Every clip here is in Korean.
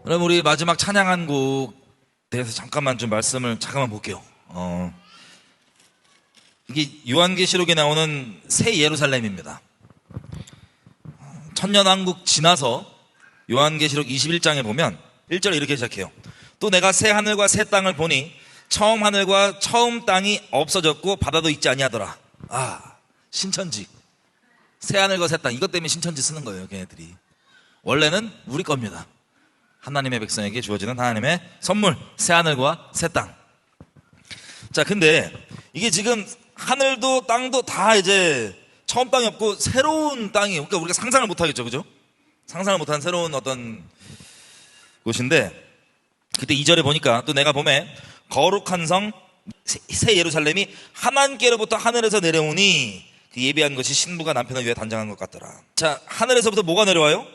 그럼 우리 마지막 찬양 한 곡 대해서 잠깐만 좀 말씀을 잠깐만 볼게요. 이게 요한계시록에 나오는 새 예루살렘입니다. 천년왕국 지나서 요한계시록 21장에 보면 1절에 이렇게 시작해요. 또 내가 새 하늘과 새 땅을 보니 처음 하늘과 처음 땅이 없어졌고 바다도 있지 아니하더라. 신천지. 새 하늘과 새 땅, 이것 때문에 신천지 쓰는 거예요, 걔네들이. 원래는 우리 겁니다. 하나님의 백성에게 주어지는 하나님의 선물, 새 하늘과 새 땅. 자, 근데 이게 지금 하늘도 땅도 다 이제 처음 땅이 없고 새로운 땅이, 그러니까 우리가 상상을 못 하겠죠, 그죠? 상상을 못한 새로운 어떤 곳인데, 그때 2절에 보니까 또 내가 봄에 거룩한 성 새 예루살렘이 하나님께로부터 하늘에서 내려오니 그 예비한 것이 신부가 남편을 위해 단장한 것 같더라. 자, 하늘에서부터 뭐가 내려와요?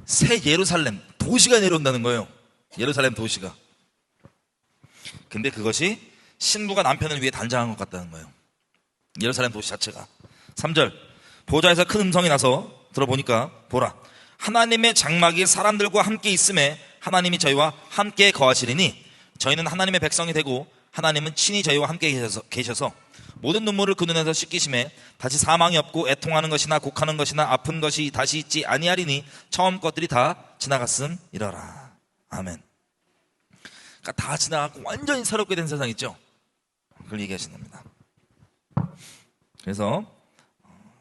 새 예루살렘 도시가 내려온다는 거예요. 예루살렘 도시가. 근데 그것이 신부가 남편을 위해 단장한 것 같다는 거예요. 예루살렘 도시 자체가. 3절 보좌에서 큰 음성이 나서 들어보니까 보라, 하나님의 장막이 사람들과 함께 있음에 하나님이 저희와 함께 거하시리니 저희는 하나님의 백성이 되고 하나님은 친히 저희와 함께 계셔서 모든 눈물을 그 눈에서 씻기심에 다시 사망이 없고 애통하는 것이나 곡하는 것이나 아픈 것이 다시 있지 아니하리니 처음 것들이 다 지나갔음이러라. 아멘. 그러니까 다 지나가고 완전히 새롭게 된 세상 있죠. 그걸 얘기하시는 겁니다. 그래서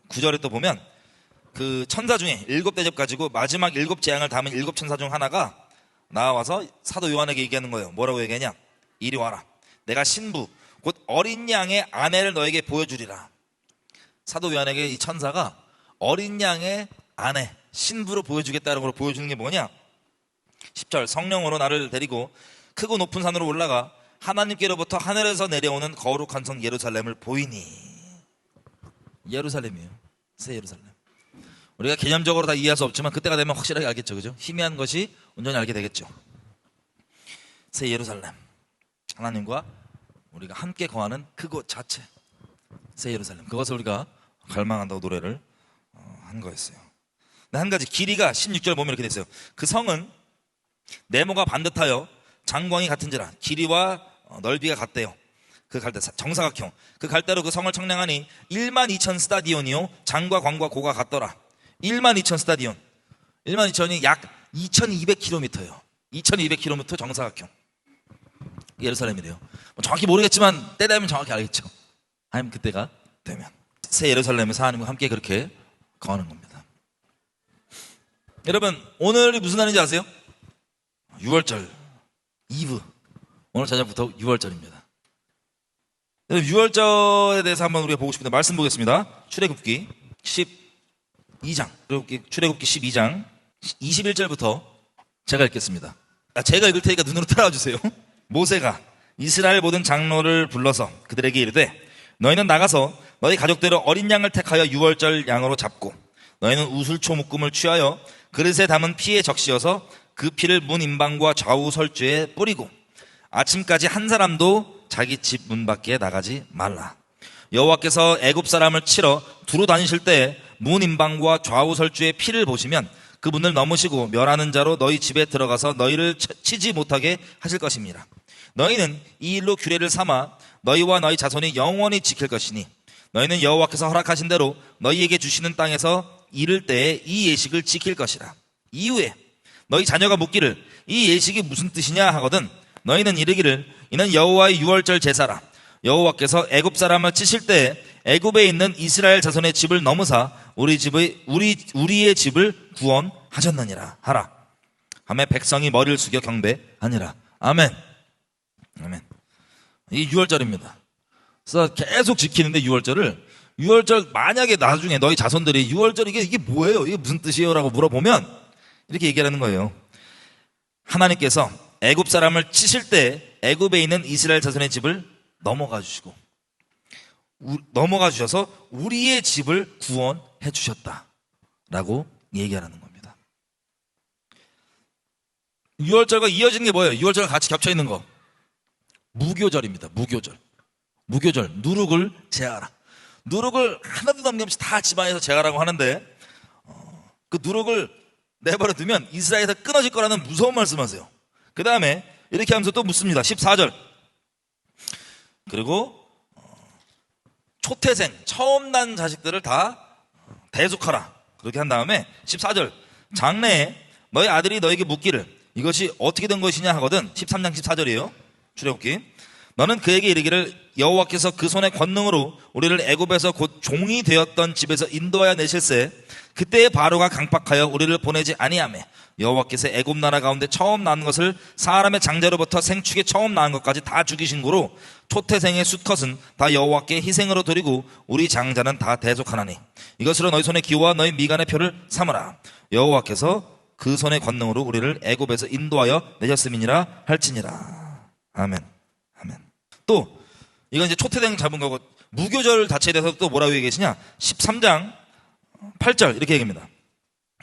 9절에 또 보면 그 천사 중에 7대접 가지고 마지막 7재앙을 담은 7천사 중 하나가 나와서 사도 요한에게 얘기하는 거예요. 뭐라고 얘기하냐? 이리 와라. 내가 신부 곧 어린 양의 아내를 너에게 보여주리라. 사도 요한에게 이 천사가 어린 양의 아내, 신부로 보여주겠다는 걸 보여주는 게 뭐냐? 10절 성령으로 나를 데리고 크고 높은 산으로 올라가 하나님께로부터 하늘에서 내려오는 거룩한 성 예루살렘을 보이니. 예루살렘이에요. 새 예루살렘. 우리가 개념적으로 다 이해할 수 없지만 그때가 되면 확실하게 알겠죠, 그죠? 희미한 것이 온전히 알게 되겠죠. 새 예루살렘, 하나님과 우리가 함께 거하는 그곳 자체, 새 예루살렘, 그것을 우리가 갈망한다고 노래를 한 거였어요. 근데 한 가지, 길이가 16절 보면 이렇게 돼 있어요. 그 성은 네모가 반듯하여 장광이 같은지라. 길이와 넓이가 같대요. 그 갈대, 정사각형. 그 갈대로 그 성을 청량하니 12,000 스타디온이요 장과 광과 고가 같더라. 12,000 스타디온. 12,000이 약 2,200km예요. 2,200km 정사각형. 예루살렘이래요. 정확히 모르겠지만 때 되면 정확히 알겠죠. 아니면 그때가 되면 새 예루살렘에서 하나님과 함께 그렇게 거하는 겁니다. 여러분, 오늘이 무슨 날인지 아세요? 6월절 이브. 오늘 저녁부터 6월절입니다. 6월절에 대해서 한번 우리가 보고 싶은데 말씀 보겠습니다. 출애굽기 12장, 출애굽기 12장 21절부터 제가 읽겠습니다. 제가 읽을 테니까 눈으로 따라와 주세요. 모세가 이스라엘 모든 장로를 불러서 그들에게 이르되 너희는 나가서 너희 가족대로 어린 양을 택하여 6월절 양으로 잡고 너희는 우슬초 묶음을 취하여 그릇에 담은 피에 적시어서 그 피를 문 임방과 좌우 설주에 뿌리고 아침까지 한 사람도 자기 집 문 밖에 나가지 말라. 여호와께서 애굽 사람을 치러 두루 다니실 때 문 임방과 좌우 설주의 피를 보시면 그 문을 넘으시고 멸하는 자로 너희 집에 들어가서 너희를 치지 못하게 하실 것입니다. 너희는 이 일로 규례를 삼아 너희와 너희 자손이 영원히 지킬 것이니 너희는 여호와께서 허락하신 대로 너희에게 주시는 땅에서 이를 때에 이 예식을 지킬 것이라. 이후에 너희 자녀가 묻기를 이 예식이 무슨 뜻이냐 하거든 너희는 이르기를 이는 여호와의 유월절 제사라. 여호와께서 애굽 사람을 치실 때에 애굽에 있는 이스라엘 자손의 집을 넘으사 우리의 집을 구원하셨느니라 하라. 하매 백성이 머리를 숙여 경배하니라. 아멘. 아멘. 이게 6월절입니다. 그래서 계속 지키는데 6월절 만약에 나중에 너희 자손들이 6월절 이게 뭐예요? 이게 무슨 뜻이에요? 라고 물어보면 이렇게 얘기하는 거예요. 하나님께서 애굽 사람을 치실 때 애굽에 있는 이스라엘 자손의 집을 넘어가 주셔서 우리의 집을 구원해 주셨다라고 얘기하는 겁니다. 6월절과 이어지는 게 뭐예요? 6월절과 같이 겹쳐 있는 거. 무교절입니다. 무교절. 누룩을 제하라. 누룩을 하나도 남김없이 다 집안에서 제하라고 하는데 그 누룩을 내버려 두면 이스라엘에서 끊어질 거라는 무서운 말씀하세요. 그 다음에 이렇게 하면서 또 묻습니다. 14절. 그리고 초태생 처음 난 자식들을 다 대속하라. 그렇게 한 다음에 14절. 장래에 너희 아들이 너에게 묻기를 이것이 어떻게 된 것이냐 하거든. 13장 14절이에요. 출애굽기. 너는 그에게 이르기를 여호와께서 그 손의 권능으로 우리를 애굽에서 곧 종이 되었던 집에서 인도하여 내실세 그때의 바로가 강팍하여 우리를 보내지 아니하매 여호와께서 애굽 나라 가운데 처음 낳은 것을 사람의 장자로부터 생축에 처음 낳은 것까지 다 죽이신 고로 초태생의 수컷은 다 여호와께 희생으로 드리고 우리 장자는 다 대속하나니 이것으로 너희 손의 기호와 너희 미간의 표를 삼으라. 여호와께서 그 손의 권능으로 우리를 애굽에서 인도하여 내셨음이니라 할지니라. 아멘. 아멘. 또 이건 이제 초태생 잡은 거고 무교절 자체에 대해서 또 뭐라고 얘기하시냐? 13장 8절 이렇게 얘기합니다.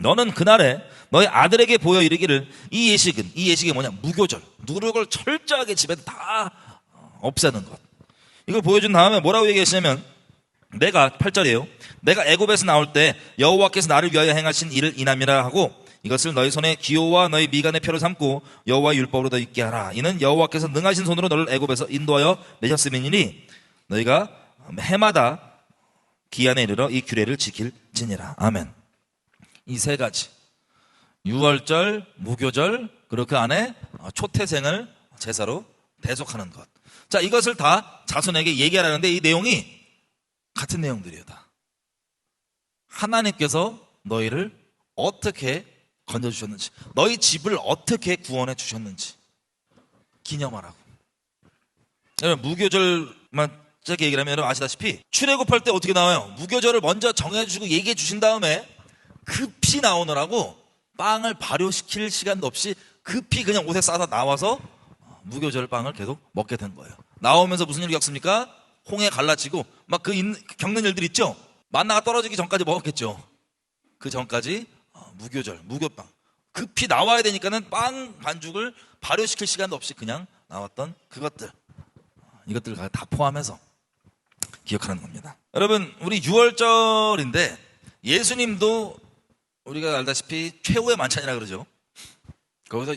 너는 그날에 너희 아들에게 보여 이르기를 이 예식이 뭐냐? 무교절. 누룩을 철저하게 집에서 다 없애는 것. 이걸 보여준 다음에 뭐라고 얘기하시냐면 내가 8절이에요. 내가 애굽에서 나올 때 여호와께서 나를 위하여 행하신 일을 인함이라 하고 이것을 너희 손에 기호와 너희 미간의 표를 삼고 여호와의 율법으로 너 있게 하라. 이는 여호와께서 능하신 손으로 너를 애굽에서 인도하여 내셨음이니 너희가 해마다 기한에 이르러 이 규례를 지킬지니라. 아멘. 이 세 가지 유월절, 무교절, 그리고 그 안에 초태생을 제사로 대속하는 것. 자, 이것을 다 자손에게 얘기하라는데 이 내용이 같은 내용들이에요. 다 하나님께서 너희를 어떻게 건져주셨는지, 너희 집을 어떻게 구원해 주셨는지 기념하라고. 여러분, 무교절만 짧게 얘기를 하면 여러분 아시다시피 출애굽할 때 어떻게 나와요? 무교절을 먼저 정해주시고 얘기해 주신 다음에 급히 나오느라고 빵을 발효시킬 시간도 없이 급히 그냥 옷에 싸서 나와서 무교절 빵을 계속 먹게 된 거예요. 나오면서 무슨 일을 겪습니까? 홍해 갈라지고 막 겪는 일들 있죠? 만나가 떨어지기 전까지 먹었겠죠. 그 전까지 무교절, 무교빵 급히 나와야 되니까는 빵 반죽을 발효시킬 시간도 없이 그냥 나왔던 그것들, 이것들 다 포함해서 기억하는 겁니다. 여러분, 우리 유월절인데 예수님도 우리가 알다시피 최후의 만찬이라 그러죠. 거기서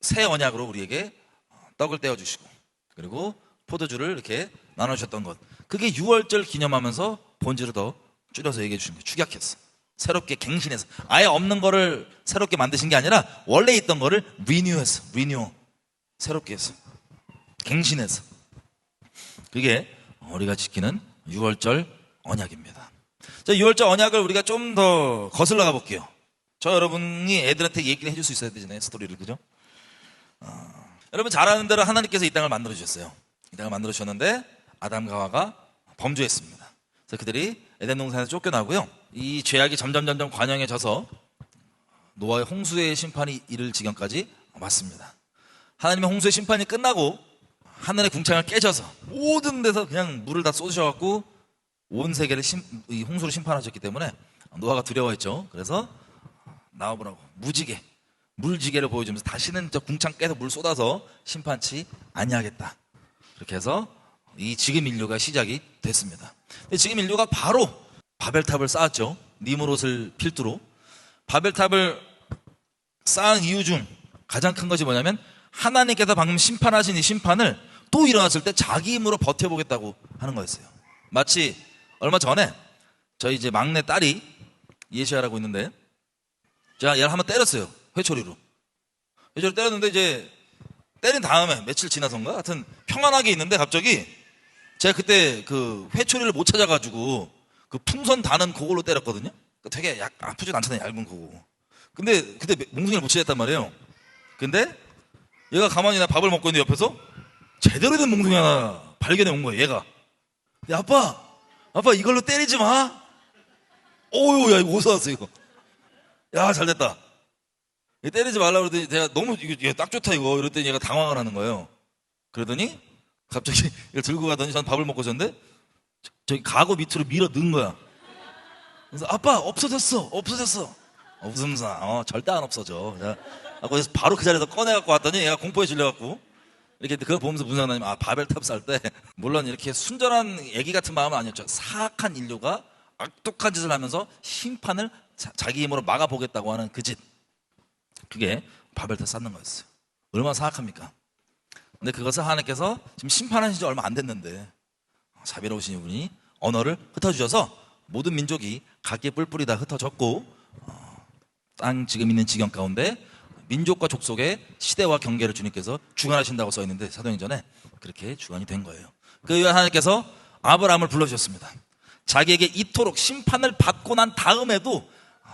새 언약으로 우리에게 떡을 떼어주시고 그리고 포도주를 이렇게 나눠주셨던 것, 그게 유월절 기념하면서 본질을 더 줄여서 얘기해 주신 거예요. 축약했어. 새롭게 갱신해서, 아예 없는 거를 새롭게 만드신 게 아니라 원래 있던 거를 리뉴했어. 리뉴, 새롭게 해서, 갱신해서. 그게 우리가 지키는 유월절 언약입니다. 자, 유월절 언약을 우리가 좀 더 거슬러 가볼게요. 저 여러분이 애들한테 얘기를 해줄 수 있어야 되잖아요, 스토리를. 그죠? 여러분 잘 아는 대로 하나님께서 이 땅을 만들어 주셨어요. 이 땅을 만들어 주셨는데 아담과 하와가 범죄했습니다. 그래서 그들이 에덴 동산에서 쫓겨나고요. 이 죄악이 점점 관영해져서 노아의 홍수의 심판이 이를 지경까지 왔습니다. 하나님의 홍수의 심판이 끝나고 하늘의 궁창을 깨져서 모든 데서 그냥 물을 다 쏟으셔갖고 온 세계를 이 홍수로 심판하셨기 때문에 노아가 두려워했죠. 그래서 나와보라고 무지개, 물지개를 보여주면서 다시는 저 궁창 깨서 물 쏟아서 심판치 아니하겠다. 그렇게 해서 이 지금 인류가 시작이 됐습니다. 근데 지금 인류가 바로 바벨탑을 쌓았죠. 니므롯을 필두로. 바벨탑을 쌓은 이유 중 가장 큰 것이 뭐냐면 하나님께서 방금 심판하신 이 심판을 또 일어났을 때 자기 힘으로 버텨보겠다고 하는 거였어요. 마치 얼마 전에 저희 이제 막내 딸이 예시아라고 있는데 제가 얘를 한번 때렸어요. 회초리로. 회초리 때렸는데 이제 때린 다음에 며칠 지나서인가 하여튼 평안하게 있는데 갑자기 제가 그때 그 회초리를 못 찾아가지고 그 풍선 다는 그걸로 때렸거든요. 되게 아프지도 않잖아요. 얇은 그거. 근데 그때 몽둥이를 못 찾았단 말이에요. 근데 얘가 가만히 밥을 먹고 있는데 옆에서 제대로 된 몽둥이 하나 발견해 온 거예요. 얘가. 야, 아빠 이걸로 때리지 마. 오유, 야, 이거 어디서 왔어 이거. 야, 잘 됐다. 때리지 말라고 그러더니 제가 너무 이거 딱 좋다 이거 이랬더니 얘가 당황을 하는 거예요. 그러더니 갑자기 이걸 들고 가더니 전 밥을 먹고 있었는데 저기 가구 밑으로 밀어 넣은 거야. 그래서 아빠 없어졌어. 없음사. 절대 안 없어져. 그래서 바로 그 자리에서 꺼내갖고 왔더니 얘가 공포에 질려갖고 이렇게 그걸 보면서 무슨 생각나냐면 바벨탑 쌀 때 물론 이렇게 순전한 애기 같은 마음은 아니었죠. 사악한 인류가 악독한 짓을 하면서 심판을 자기 힘으로 막아보겠다고 하는 그 짓. 그게 바벨탑 쌓는 거였어요. 얼마나 사악합니까? 근데 그것을 하나님께서 지금 심판하신 지 얼마 안 됐는데 자비로우신 분이 언어를 흩어주셔서 모든 민족이 각기 뿔뿔이 다 흩어졌고 땅 지금 있는 지경 가운데 민족과 족속의 시대와 경계를 주님께서 주관하신다고 써있는데 사도행전에 그렇게 주관이 된 거예요. 그 이후에 하나님께서 아브라함을 불러주셨습니다. 자기에게 이토록 심판을 받고 난 다음에도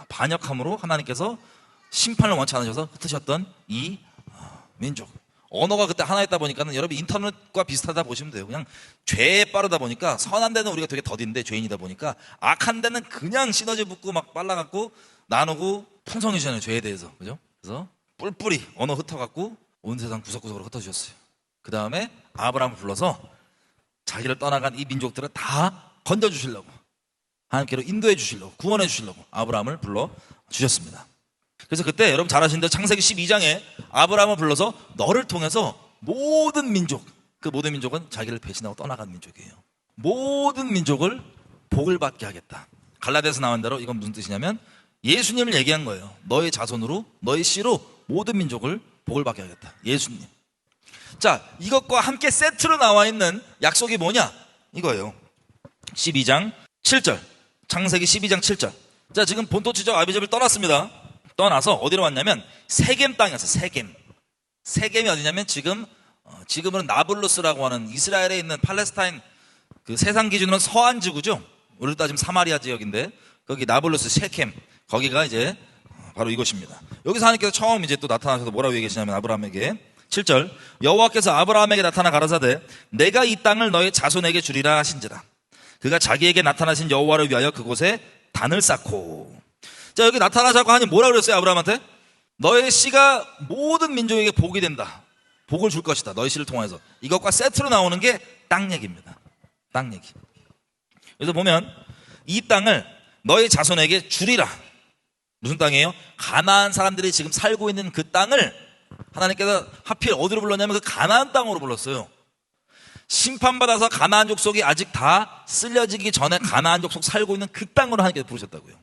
반역함으로 하나님께서 심판을 원치 않으셔서 흩으셨던 이 민족. 언어가 그때 하나였다 보니까는 여러분 인터넷과 비슷하다 보시면 돼요. 그냥 죄에 빠르다 보니까 선한 데는 우리가 되게 더딘데 죄인이다 보니까 악한 데는 그냥 시너지 붙고 막 빨라갖고 나누고 풍성해지잖아요. 죄에 대해서. 그죠? 그래서 뿔뿔이 언어 흩어갖고 온 세상 구석구석으로 흩어주셨어요. 그 다음에 아브라함을 불러서 자기를 떠나간 이 민족들을 다 건져주시려고 하나님께로 인도해 주시려고 구원해 주시려고 아브라함을 불러 주셨습니다. 그래서 그때 여러분 잘 아시는데 창세기 12장에 아브라함을 불러서 너를 통해서 모든 민족, 그 모든 민족은 자기를 배신하고 떠나간 민족이에요. 모든 민족을 복을 받게 하겠다. 갈라디아서 나온 대로 이건 무슨 뜻이냐면 예수님을 얘기한 거예요. 너의 자손으로 너의 씨로 모든 민족을 복을 받게 하겠다. 예수님. 자, 이것과 함께 세트로 나와 있는 약속이 뭐냐? 이거예요. 12장 7절. 창세기 12장 7절. 자, 지금 본토지적 아비집을 떠났습니다. 떠나서 어디로 왔냐면 세겜 땅에 왔어요. 세겜. 세겜이 어디냐면 지금은 나블루스라고 하는 이스라엘에 있는 팔레스타인 그 세상 기준으로는 서안 지구죠. 우리로 따지면 사마리아 지역인데 거기 나블루스 셰켐 거기가 이제 바로 이곳입니다. 여기서 하나님께서 처음 이제 또 나타나셔서 뭐라고 얘기하시냐면 아브라함에게 7절 여호와께서 아브라함에게 나타나 가라사대 내가 이 땅을 너의 자손에게 주리라 하신지라 그가 자기에게 나타나신 여호와를 위하여 그곳에 단을 쌓고. 자, 여기 나타나자고 하니 뭐라 그랬어요? 아브라함한테 너의 씨가 모든 민족에게 복이 된다. 복을 줄 것이다. 너의 씨를 통해서. 이것과 세트로 나오는 게 땅 얘기입니다. 땅 얘기. 그래서 보면 이 땅을 너의 자손에게 주리라. 무슨 땅이에요? 가나안 사람들이 지금 살고 있는 그 땅을 하나님께서 하필 어디로 불렀냐면 그 가나안 땅으로 불렀어요. 심판받아서 가나안 족속이 아직 다 쓸려지기 전에 가나안 족속 살고 있는 그 땅으로 하나님께서 부르셨다고요.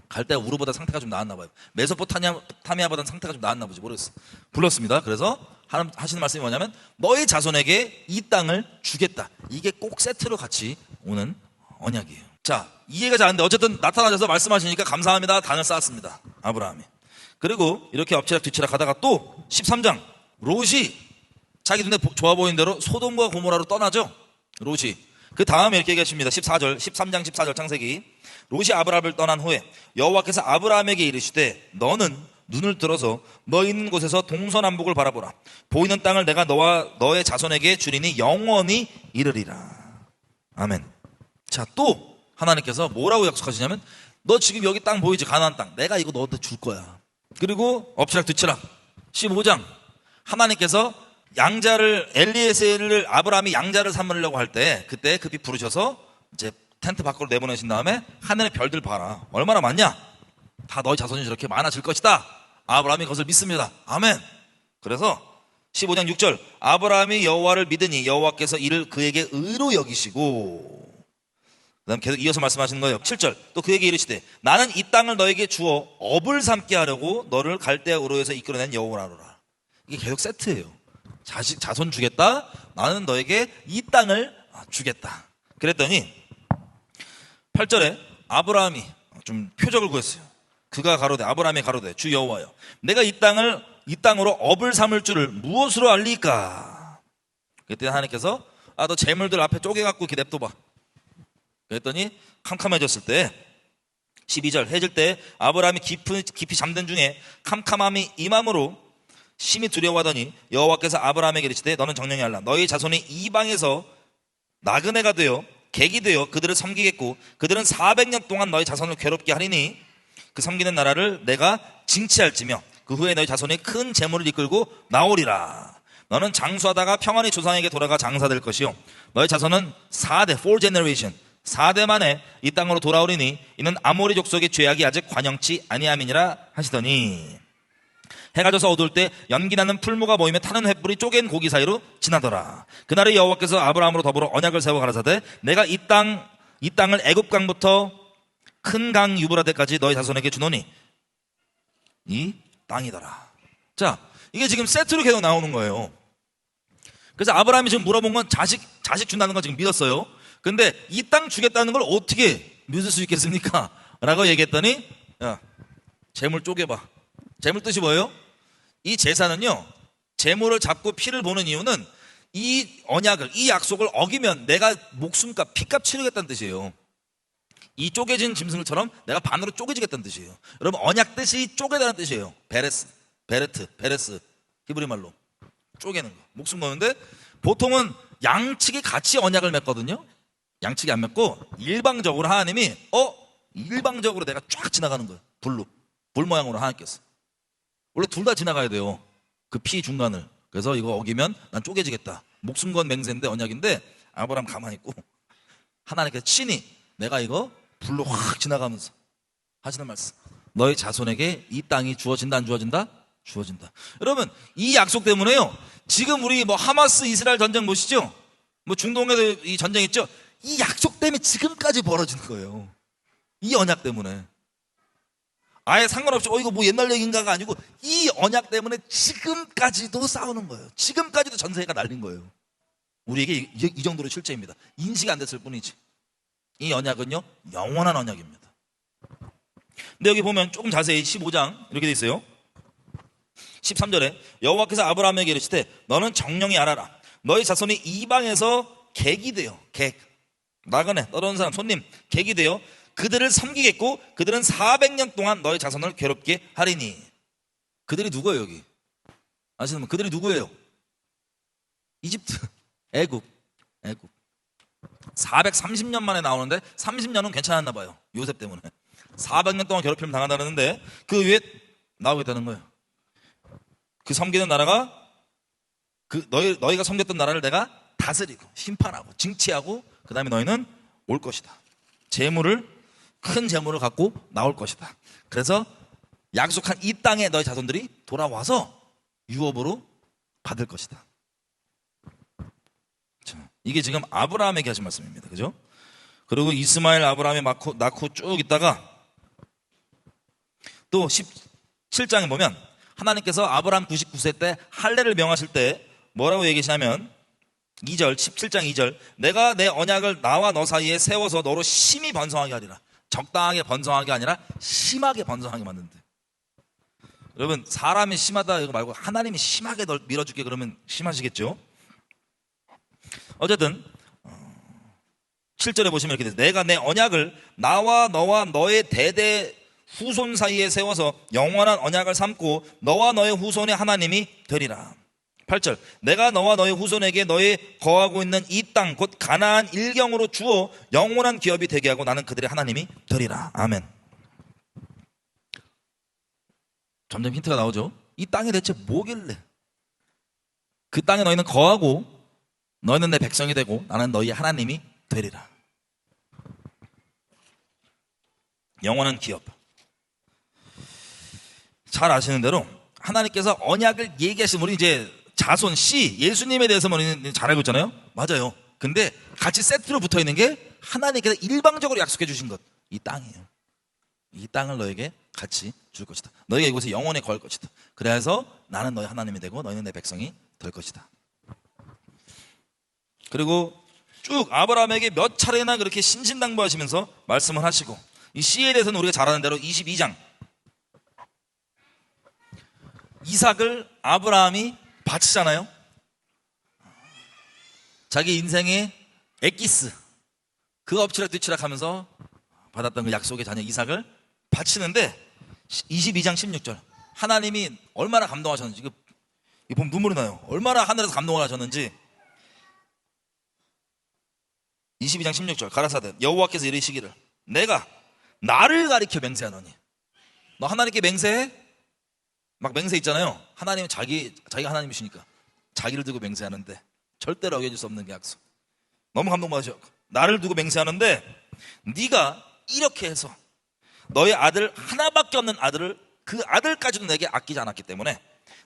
갈 때가 우르보다 상태가 좀 나았나 봐요. 메소포타미아보다는 상태가 좀 나았나 보지 모르겠어. 불렀습니다. 그래서 하시는 말씀이 뭐냐면 너희 자손에게 이 땅을 주겠다. 이게 꼭 세트로 같이 오는 언약이에요. 자, 이해가 잘 안 돼. 어쨌든 나타나셔서 말씀하시니까 감사합니다. 단을 쌓았습니다. 아브라함이. 그리고 이렇게 엎치락 뒤치락 하다가 또 13장 롯이 자기 눈에 좋아 보이는 대로 소돔과 고모라로 떠나죠. 롯이. 그 다음에 이렇게 얘기하십니다. 14절 13장 14절 창세기 롯이 아브라함을 떠난 후에 여호와께서 아브라함에게 이르시되 너는 눈을 들어서 너 있는 곳에서 동서남북을 바라보라. 보이는 땅을 내가 너와 너의 자손에게 주리니 영원히 이르리라. 아멘. 자, 또 하나님께서 뭐라고 약속하시냐면 너 지금 여기 땅 보이지? 가나안 땅. 내가 이거 너한테 줄 거야. 그리고 엎치락 뒤치락 15장 하나님께서 양자를 엘리에셀을 아브라함이 양자를 삼으려고 할 때 그때 급히 부르셔서 이제 텐트 밖으로 내보내신 다음에 하늘의 별들 봐라. 얼마나 많냐? 다 너희 자손이 저렇게 많아질 것이다. 아브라함이 그것을 믿습니다. 아멘. 그래서 15장 6절 아브라함이 여호와를 믿으니 여호와께서 이를 그에게 의로 여기시고 그 다음 계속 이어서 말씀하시는 거예요. 7절 또 그에게 이르시되 나는 이 땅을 너에게 주어 업을 삼게 하려고 너를 갈대아 우르에서 이끌어낸 여호와로라. 이게 계속 세트예요. 자손 주겠다. 나는 너에게 이 땅을 주겠다. 그랬더니 8절에 아브라함이 좀 표적을 구했어요. 그가 가로되 아브라함이 가로되 주 여호와여 내가 이 땅으로 업을 삼을 줄을 무엇으로 알리까? 그랬더니 하나님께서 너 재물들 앞에 쪼개갖고 이렇게 냅둬봐. 그랬더니 캄캄해졌을 때 12절 해질 때 아브라함이 깊이 잠든 중에 캄캄함이 임함으로 심히 두려워하더니 여호와께서 아브라함에게 이르시되 너는 정령이 알라. 너희 자손이 이방에서 나그네가 되어 객이 되어 그들을 섬기겠고 그들은 400년 동안 너희 자손을 괴롭게 하리니 그 섬기는 나라를 내가 징치할지며 그 후에 너희 자손이 큰 재물을 이끌고 나오리라. 너는 장수하다가 평안히 조상에게 돌아가 장사될 것이요 너희 자손은 4대 4 generation 4대 만에 이 땅으로 돌아오리니 이는 아모리 족속의 죄악이 아직 관영치 아니함이니라 하시더니 해가 져서 어두울 때 연기나는 풀무가 모이며 타는 횃불이 쪼갠 고기 사이로 지나더라. 그날에 여호와께서 아브라함으로 더불어 언약을 세워 가라사대 내가 이 땅을 애굽강부터 큰 강 유브라데까지 너희 자손에게 주노니 이 땅이더라. 자, 이게 지금 세트로 계속 나오는 거예요. 그래서 아브라함이 지금 물어본 건 자식 준다는 건 지금 믿었어요. 근데 이 땅 주겠다는 걸 어떻게 믿을 수 있겠습니까? 라고 얘기했더니, 야, 재물 쪼개봐. 재물 뜻이 뭐예요? 이 제사는요, 재물을 잡고 피를 보는 이유는 이 언약을, 이 약속을 어기면 내가 목숨값, 피값 치르겠다는 뜻이에요. 이 쪼개진 짐승처럼 내가 반으로 쪼개지겠다는 뜻이에요. 여러분, 언약 뜻이 쪼개다는 뜻이에요. 베레스, 히브리 말로 쪼개는 거, 목숨 거는데 보통은 양측이 같이 언약을 맺거든요. 양측이 안 맺고 일방적으로 하나님이 일방적으로 내가 쫙 지나가는 거예요. 불 모양으로 하나님께서. 원래 둘 다 지나가야 돼요. 그 피 중간을. 그래서 이거 어기면 난 쪼개지겠다. 목숨 건 맹세인데 언약인데 아브라함 가만히 있고 하나님께서 친히 내가 이거 불로 확 지나가면서 하시는 말씀. 너희 자손에게 이 땅이 주어진다 안 주어진다? 주어진다. 여러분, 이 약속 때문에요. 지금 우리 뭐 하마스 이스라엘 전쟁 보시죠? 뭐 중동에도 이 전쟁 있죠? 이 약속 때문에 지금까지 벌어지는 거예요. 이 언약 때문에. 아예 상관없이 이거 뭐 옛날 얘기인가가 아니고 이 언약 때문에 지금까지도 싸우는 거예요. 지금까지도 전세가 날린 거예요. 우리에게 이 정도로 실제입니다. 인식이 안 됐을 뿐이지. 이 언약은요, 영원한 언약입니다. 근데 여기 보면 조금 자세히 15장 이렇게 돼 있어요. 13절에 여호와께서 아브라함에게 이르시되 너는 정령히 알아라. 너희 자손이 이방에서 객이 되어, 나그네, 떠도는 사람, 손님, 객이 되어 그들을 섬기겠고 그들은 400년 동안 너희 자손을 괴롭게 하리니. 그들이 누구예요? 여기 아시는 분, 그들이 누구예요? 이집트, 애굽. 430년 만에 나오는데 30년은 괜찮았나 봐요. 요셉 때문에 400년 동안 괴롭힘을 당한다는데 그 위에 나오겠다는 거예요. 그 섬기는 나라가 너희가 섬겼던 나라를 내가 다스리고 심판하고 징치하고 그 다음에 너희는 올 것이다. 큰 재물을 갖고 나올 것이다. 그래서 약속한 이 땅에 너희 자손들이 돌아와서 유업으로 받을 것이다. 자, 이게 지금 아브라함에게 하신 말씀입니다. 그죠? 그리고 이스마엘 아브라함이 낳고 쭉 있다가 또 17장에 보면 하나님께서 아브라함 99세 때 할례를 명하실 때 뭐라고 얘기하시냐면 2절, 17장 2절, 내가 내 언약을 나와 너 사이에 세워서 너로 심히 번성하게 하리라. 적당하게 번성하게 아니라 심하게 번성하게 만든대. 여러분, 사람이 심하다 이거 말고 하나님이 심하게 널 밀어줄게 그러면 심하시겠죠? 어쨌든 7절에 보시면 이렇게 돼요. 내가 내 언약을 나와 너와 너의 대대 후손 사이에 세워서 영원한 언약을 삼고 너와 너의 후손의 하나님이 되리라. 8절, 내가 너와 너의 후손에게 너의 거하고 있는 이 땅 곧 가나안 일경으로 주어 영원한 기업이 되게 하고 나는 그들의 하나님이 되리라. 아멘. 점점 힌트가 나오죠. 이 땅이 대체 뭐길래 그 땅에 너희는 거하고 너희는 내 백성이 되고 나는 너희의 하나님이 되리라. 영원한 기업. 잘 아시는 대로 하나님께서 언약을 얘기하신 우리 이제 자손 씨 예수님에 대해서 우리는 잘 알고 있잖아요. 맞아요. 근데 같이 세트로 붙어 있는 게 하나님께서 일방적으로 약속해 주신 것, 이 땅이에요. 이 땅을 너에게 같이 줄 것이다. 너희가 이곳에 영원히 거할 것이다. 그래서 나는 너희 하나님이 되고 너희는 내 백성이 될 것이다. 그리고 쭉 아브라함에게 몇 차례나 그렇게 신신당부하시면서 말씀을 하시고, 이 씨에 대해서는 우리가 잘 아는 대로 22장 이삭을 아브라함이 바치잖아요. 자기 인생의 엑기스, 그 엎치락뒤치락 하면서 받았던 그 약속의 자녀 이삭을 바치는데 22장 16절 하나님이 얼마나 감동하셨는지, 이거 보면 눈물이 나요. 얼마나 하늘에서 감동을 하셨는지. 22장 16절 가라사대 여호와께서 이르시기를 내가 나를 가리켜 맹세하노니. 너 하나님께 맹세해? 막 맹세 있잖아요. 하나님은 자기가 하나님이시니까 자기를 두고 맹세하는데 절대로 어겨질 수 없는 게 약속. 너무 감동받으셔. 나를 두고 맹세하는데 네가 이렇게 해서 너의 아들 하나밖에 없는 아들을, 그 아들까지도 내게 아끼지 않았기 때문에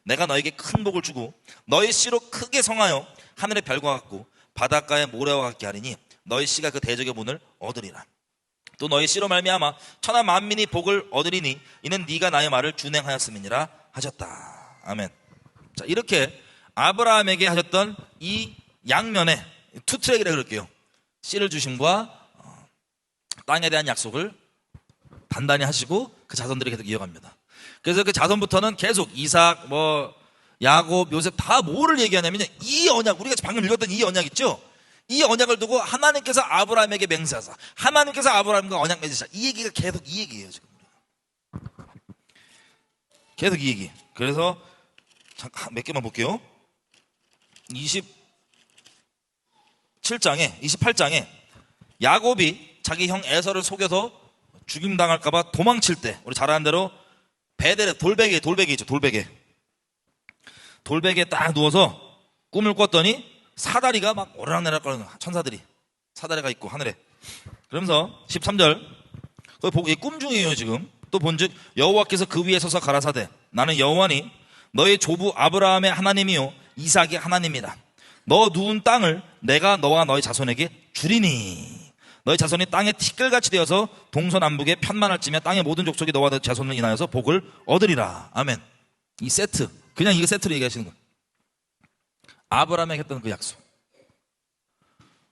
내가 너에게 큰 복을 주고 너의 씨로 크게 성하여 하늘의 별과 같고 바닷가의 모래와 같게 하리니 너의 씨가 그 대적의 문을 얻으리라. 또 너의 씨로 말미암아 천하 만민이 복을 얻으리니 이는 네가 나의 말을 준행하였음이니라. 하셨다. 아멘. 자, 이렇게 아브라함에게 하셨던 이 양면에 투 트랙이라 그럴게요. 씨를 주심과 땅에 대한 약속을 단단히 하시고 그 자손들이 계속 이어갑니다. 그래서 그 자손부터는 계속 이삭, 야곱, 요셉 다 뭐를 얘기하냐면 이 언약, 우리가 방금 읽었던 이 언약 있죠? 이 언약을 두고 하나님께서 아브라함에게 맹세하사, 하나님께서 아브라함과 언약 맺으시자. 이 얘기가 계속 이 얘기예요, 지금. 계속 이 얘기. 그래서 몇 개만 볼게요. 28장에 야곱이 자기 형 에서를 속여서 죽임당할까봐 도망칠 때, 우리 잘 아는 대로 베델에 돌베개 있죠, 돌베개에 딱 누워서 꿈을 꿨더니 사다리가 막 오르락내리락 거리는 천사들이 사다리가 있고 하늘에. 그러면서 13절 거기 보고 꿈 중이에요 지금. 또 본즉 여호와께서 그 위에 서서 가라사대 나는 여호와니 너의 조부 아브라함의 하나님이요 이삭의 하나님이다. 너 누운 땅을 내가 너와 너의 자손에게 주리니 너의 자손이 땅에 티끌같이 되어서 동서남북에 편만할지며 땅의 모든 족속이 너와 너의 자손을 인하여서 복을 얻으리라. 아멘. 이 세트, 그냥 이거 세트로 얘기하시는 거예요. 아브라함에게 했던 그 약속.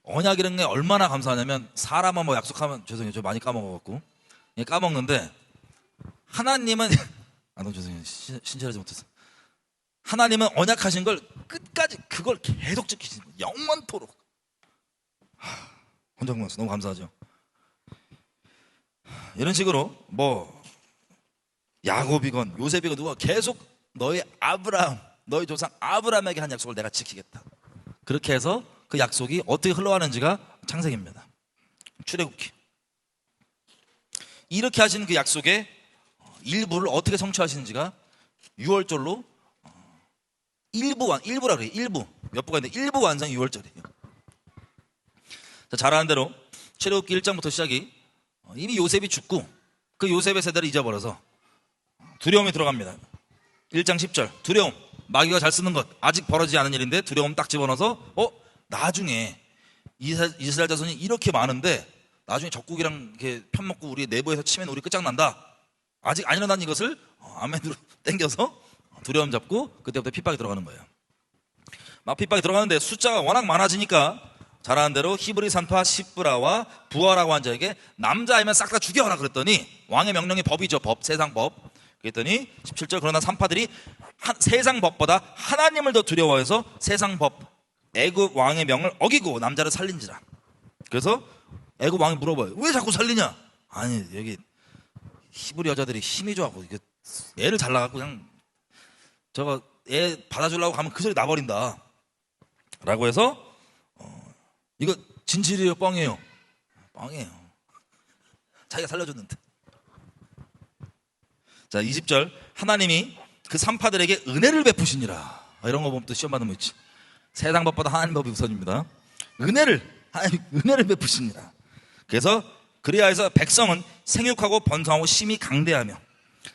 언약이라는 게 얼마나 감사하냐면 사람은 뭐 약속하면, 죄송해요 저 많이 까먹어갖고 까먹는데, 하나님은 너무 죄송해요 신체하지 못해서, 하나님은 언약하신 걸 끝까지 그걸 계속 지키시는 거예요. 영원토록. 혼자 공부했어. 너무 감사하죠. 이런 식으로 야곱이건 요셉이건 누가 계속 너의 아브라함, 너의 조상 아브라함에게 한 약속을 내가 지키겠다. 그렇게 해서 그 약속이 어떻게 흘러가는지가 창세기입니다. 출애굽기. 이렇게 하신 그 약속의 일부를 어떻게 성취하시는지가 6월절로 일부라 그래요. 일부. 몇 부가 있는데 일부 완성이 6월절이에요. 자, 잘 아는 대로 출애굽기 1장부터 시작이 이미 요셉이 죽고 그 요셉의 세대를 잊어버려서 두려움이 들어갑니다. 1장 10절 두려움, 마귀가 잘 쓰는 것, 아직 벌어지지 않은 일인데 두려움 딱 집어넣어서 나중에 이스라엘 자손이 이렇게 많은데 나중에 적국이랑 이렇게 편먹고 우리 내부에서 치면 우리 끝장난다. 아직 안 일어난 이것을 아멘으로 땡겨서 두려움 잡고 그때부터 핍박이 들어가는 거예요. 막 핍박이 들어가는데 숫자가 워낙 많아지니까 잘 아는 대로 히브리 산파 시브라와 부하라고 한 자에게 남자이면 싹 다 죽여라 그랬더니, 왕의 명령이 법이죠. 법, 세상 법. 그랬더니 17절 그러나 산파들이 세상 법보다 하나님을 더 두려워해서 세상 법 애굽 왕의 명을 어기고 남자를 살린지라. 그래서 애굽 왕이 물어봐요. 왜 자꾸 살리냐? 아니 여기 히브리 여자들이 힘이 좋아갖고 애를 잘나갖고 그냥 저거 애 받아주려고 가면 그 소리 나버린다 라고 해서 이거 진실이에요 뻥이에요? 뻥이에요. 자기가 살려줬는데. 자 20절 하나님이 그 산파들에게 은혜를 베푸시니라. 이런 거 보면 또 시험 받는 거 있지. 세상 법보다 하나님 법이 우선입니다. 하나님 은혜를 베푸시니라. 그래서 그리하여서 백성은 생육하고 번성하고 심히 강대하며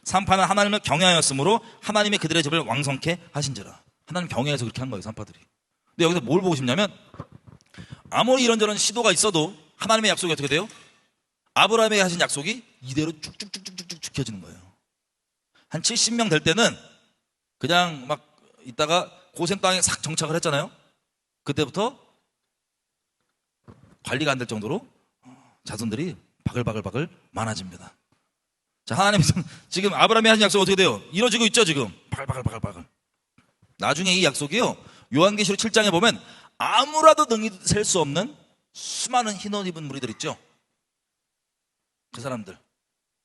산파는 하나님을 경외하였으므로 하나님이 그들의 집을 왕성케 하신지라. 하나님 경외해서 그렇게 한 거예요 산파들이. 근데 여기서 뭘 보고 싶냐면, 아무리 이런저런 시도가 있어도 하나님의 약속이 어떻게 돼요? 아브라함에게 하신 약속이 이대로 쭉쭉쭉쭉쭉 지켜지는 거예요. 한 70명 될 때는 그냥 막 있다가 고센 땅에 싹 정착을 했잖아요. 그때부터 관리가 안 될 정도로 자손들이 바글바글 많아집니다. 자, 하나님이 지금 아브라함이 하신 약속 어떻게 돼요? 이루어지고 있죠 지금. 바글. 나중에 이 약속이요 요한계시록 7장에 보면 아무라도 능히 셀 수 없는 수많은 흰옷 입은 무리들 있죠. 그 사람들,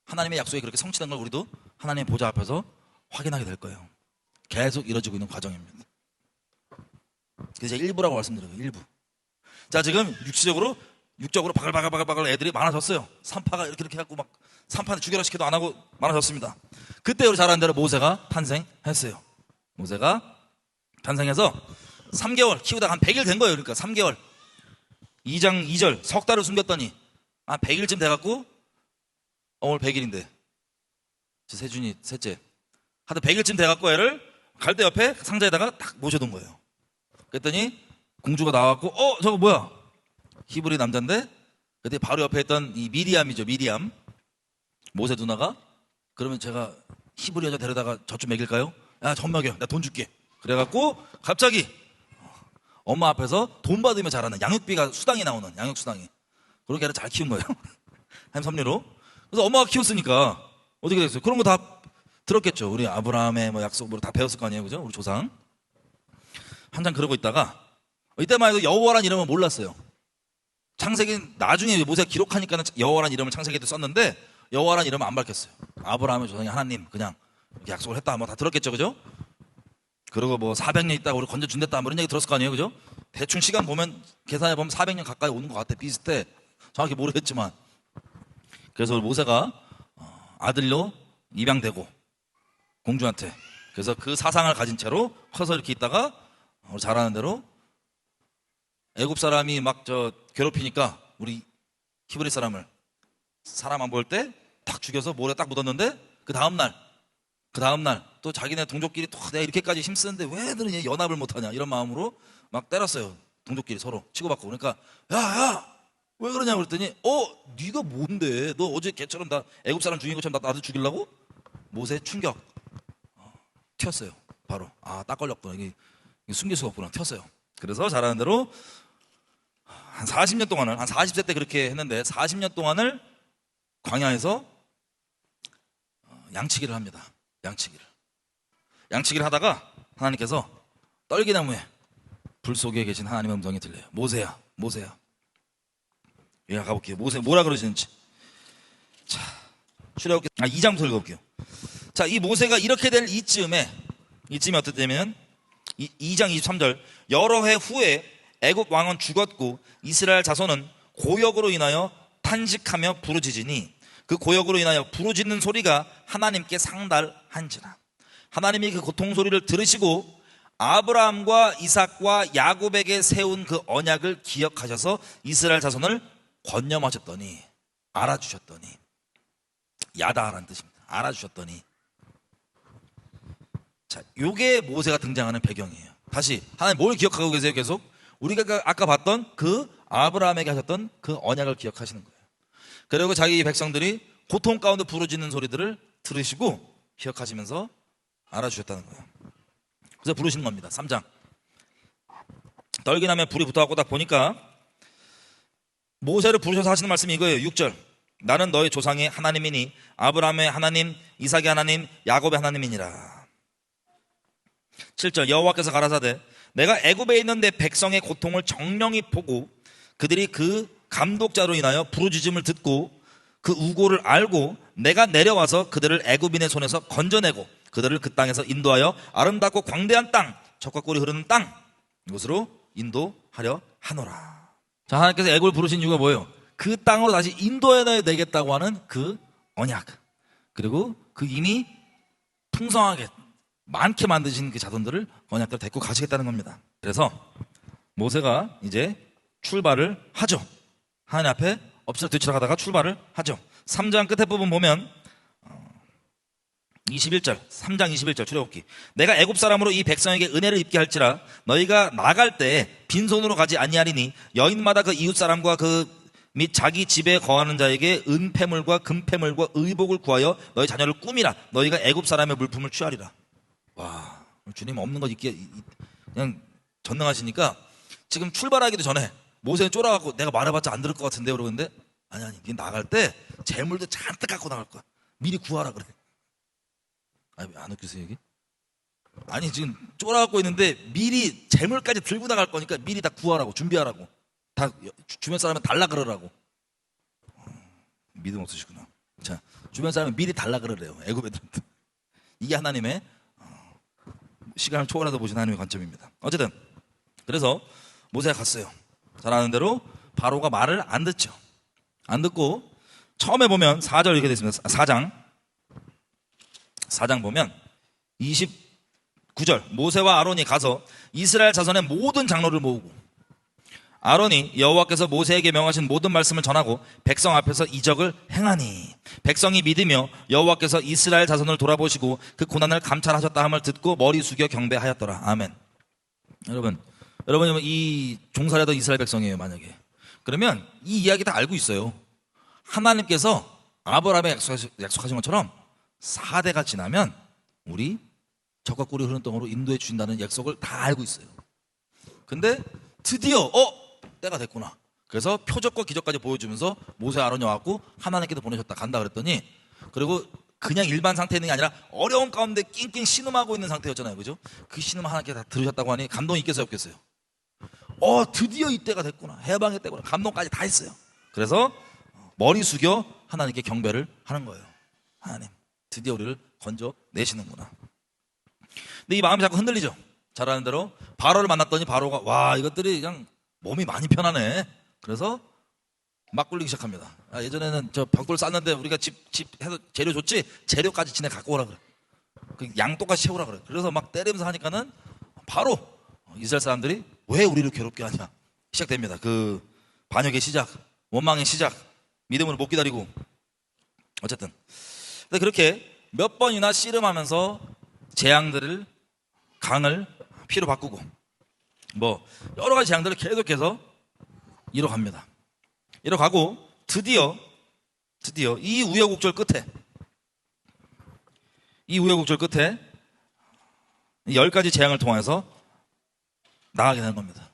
하나님의 약속이 그렇게 성취된 걸 우리도 하나님의 보좌 앞에서 확인하게 될 거예요. 계속 이루어지고 있는 과정입니다. 그래서 일부라고 말씀드려요. 일부. 자, 지금 육적으로 바글바글 애들이 많아졌어요. 산파가 이렇게 해갖고 막 산파를 죽여라 시켜도 안 하고 많아졌습니다. 그때 우리 잘 아는 대로 모세가 탄생했어요. 모세가 탄생해서 3개월 키우다가 한 100일 된 거예요. 그러니까 3개월. 2장 2절 석 달을 숨겼더니 100일쯤 돼갖고 오늘 100일인데 세준이 셋째 하여튼 100일쯤 돼갖고 애를 갈대 옆에 상자에다가 딱 모셔둔 거예요. 그랬더니 공주가 나와갖고 저거 뭐야? 히브리 남자인데 그때 바로 옆에 있던 이 미리암이죠. 미리암 모세 누나가 그러면 제가 히브리 여자 데려다가 젖 좀 먹일까요? 야, 젖 먹여. 나 돈 줄게. 그래갖고 갑자기 엄마 앞에서 돈 받으면 자라는 양육비가 수당이 나오는 양육 수당이. 그렇게 애를 잘 키운 거예요. 한 섭리로. 그래서 엄마가 키웠으니까 어떻게 됐어요? 그런 거 다 들었겠죠. 우리 아브라함의 뭐 약속으로 다 배웠을 거 아니에요, 그죠? 우리 조상. 한참 그러고 있다가 이때만 해도 여호와란 이름은 몰랐어요. 창세기 나중에 모세가 기록하니까는 여호와란 이름을 창세기에 썼는데 여호와란 이름은 안 밝혔어요. 아브라함의 조상이 하나님 그냥 이렇게 약속을 했다 뭐 다 들었겠죠, 그죠? 그리고 뭐 400년 있다가 우리 건져준댔다 뭐 이런 얘기 들었을 거 아니에요, 그죠? 대충 시간 보면 계산해 보면 400년 가까이 오는 것 같아. 비슷해. 정확히 모르겠지만. 그래서 모세가 아들로 입양되고 공주한테. 그래서 그 사상을 가진 채로 커서 이렇게 있다가 잘하는 대로 애굽 사람이 막 괴롭히니까 우리 히브리 사람을 사람 안 볼 때 딱 죽여서 모래 딱 묻었는데 그 다음날 또 자기네 동족끼리 또 내가 이렇게까지 힘쓰는데 왜 너는 연합을 못하냐 이런 마음으로 막 때렸어요. 동족끼리 서로 치고받고. 그러니까 야 왜 그러냐고 그랬더니 네가 뭔데? 너 어제 걔처럼 나 애굽 사람 죽인 것처럼 나도 죽이려고? 모세 충격. 튀었어요. 바로 딱 걸렸구나. 이게 숨길 수가 없구나. 튀었어요. 그래서 잘하는 대로 한 40년 동안을 한 40세 때 그렇게 했는데 40년 동안을 광야에서 양치기를 합니다. 양치기를 하다가 하나님께서 떨기나무에 불 속에 계신 하나님의 음성이 들려요. 모세야. 예, 가볼게요. 모세 뭐라 그러시는지. 자, 출애굽기 2장부터 읽어볼게요. 자, 이 모세가 이렇게 될 이쯤에 어떻게 되면 2장 23절 여러 해 후에 애굽 왕은 죽었고 이스라엘 자손은 고역으로 인하여 탄식하며 부르짖으니 그 고역으로 인하여 부르짖는 소리가 하나님께 상달한지라. 하나님이 그 고통 소리를 들으시고 아브라함과 이삭과 야곱에게 세운 그 언약을 기억하셔서 이스라엘 자손을 권념하셨더니 알아주셨더니 야다라는 뜻입니다. 알아주셨더니. 자, 요게 모세가 등장하는 배경이에요. 다시 하나님 뭘 기억하고 계세요? 계속 우리가 아까 봤던 그 아브라함에게 하셨던 그 언약을 기억하시는 거예요. 그리고 자기 백성들이 고통 가운데 부르짖는 소리들을 들으시고 기억하시면서 알아주셨다는 거예요. 그래서 부르시는 겁니다. 3장 떨기나무에 불이 붙어갖고 딱 보니까 모세를 부르셔서 하시는 말씀이 이거예요. 6절 나는 너의 조상의 하나님이니 아브라함의 하나님 이삭의 하나님 야곱의 하나님이니라. 7절 여호와께서 가라사대 내가 애굽에 있는 내 백성의 고통을 정령히 보고 그들이 그 감독자로 인하여 부르짖음을 듣고 그 우고를 알고 내가 내려와서 그들을 애굽인의 손에서 건져내고 그들을 그 땅에서 인도하여 아름답고 광대한 땅 젖과 꿀이 흐르는 땅 이곳으로 인도하려 하노라. 자, 하나님께서 애굽을 부르신 이유가 뭐예요? 그 땅으로 다시 인도해내겠다고 하는 그 언약, 그리고 그 이미 풍성하게 많게 만드신 그 자손들을 언약대로 데리고 가시겠다는 겁니다. 그래서 모세가 이제 출발을 하죠. 하나님 앞에 엎치락뒤치락 하다가 출발을 하죠. 3장 끝에 부분 보면 21절 3장 21절 출애굽기 내가 애굽 사람으로 이 백성에게 은혜를 입게 할지라 너희가 나갈 때 빈손으로 가지 아니하리니 여인마다 그 이웃 사람과 그 및 자기 집에 거하는 자에게 은폐물과 금폐물과 의복을 구하여 너희 자녀를 꾸미라. 너희가 애굽 사람의 물품을 취하리라. 와, 주님 없는 것 있게 그냥 전능하시니까 지금 출발하기도 전에 모세는 쫄아갖고 내가 말해봤자 안 들을 것 같은데 그러는데 아니 니 나갈 때 재물도 잔뜩 갖고 나갈 거야. 미리 구하라 그래. 아니 왜 안 웃기세요 여기? 아니 지금 쫄아갖고 있는데 미리 재물까지 들고 나갈 거니까 미리 다 구하라고 준비하라고 다 주변 사람은 달라 그러라고. 믿음 없으시구나. 자, 주변 사람은 미리 달라 그러래요. 애굽 애들한테. 이게 하나님의 시간을 초월해서 보신 하나님의 관점입니다. 어쨌든 그래서 모세가 갔어요. 잘 아는 대로 바로가 말을 안 듣죠. 안 듣고 처음에 보면 4절 이렇게 되어 있습니다. 4장 보면 29절 모세와 아론이 가서 이스라엘 자손의 모든 장로를 모으고 아론이 여호와께서 모세에게 명하신 모든 말씀을 전하고 백성 앞에서 이적을 행하니 백성이 믿으며 여호와께서 이스라엘 자손을 돌아보시고 그 고난을 감찰하셨다 함을 듣고 머리 숙여 경배하였더라. 아멘. 여러분이 이 종살이하던 이스라엘 백성이에요. 만약에 그러면 이 이야기 다 알고 있어요. 하나님께서 아브라함에 약속하신 것처럼 4대가 지나면 우리 적과 꿀이 흐르는 땅으로 인도해 주신다는 약속을 다 알고 있어요. 근데 드디어 때가 됐구나. 그래서 표적과 기적까지 보여주면서 모세 아론이 와갖고 하나님께서 보내셨다 간다 그랬더니, 그리고 그냥 일반 상태 있는 게 아니라 어려운 가운데 낑낑 신음하고 있는 상태였잖아요. 그죠? 그 신음 하나님께서 다 들으셨다고 하니 감동이 있겠어요 없겠어요? 드디어 이때가 됐구나. 해방의 때구나. 감동까지 다 했어요. 그래서 머리 숙여 하나님께 경배를 하는 거예요. 하나님, 드디어 우리를 건져 내시는구나. 근데 이 마음이 자꾸 흔들리죠. 잘 아는 대로 바로를 만났더니 바로가 와, 이것들이 그냥 몸이 많이 편하네. 그래서 막 굴리기 시작합니다. 예전에는 저 벽돌 쌌는데 우리가 집 해서 재료 줬지, 재료까지 지네 갖고 오라 그래. 그 양 똑같이 채우라 그래. 그래서 막 때리면서 하니까는 바로 이스라엘 사람들이 왜 우리를 괴롭게 하냐 시작됩니다. 그 반역의 시작, 원망의 시작, 믿음으로 못 기다리고. 어쨌든 근데 그렇게 몇 번이나 씨름하면서 재앙들을, 강을 피로 바꾸고 뭐 여러 가지 재앙들을 계속해서 이뤄갑니다. 이뤄가고 드디어 이 우여곡절 끝에 10가지 재앙을 통해서 나가게 되는 겁니다.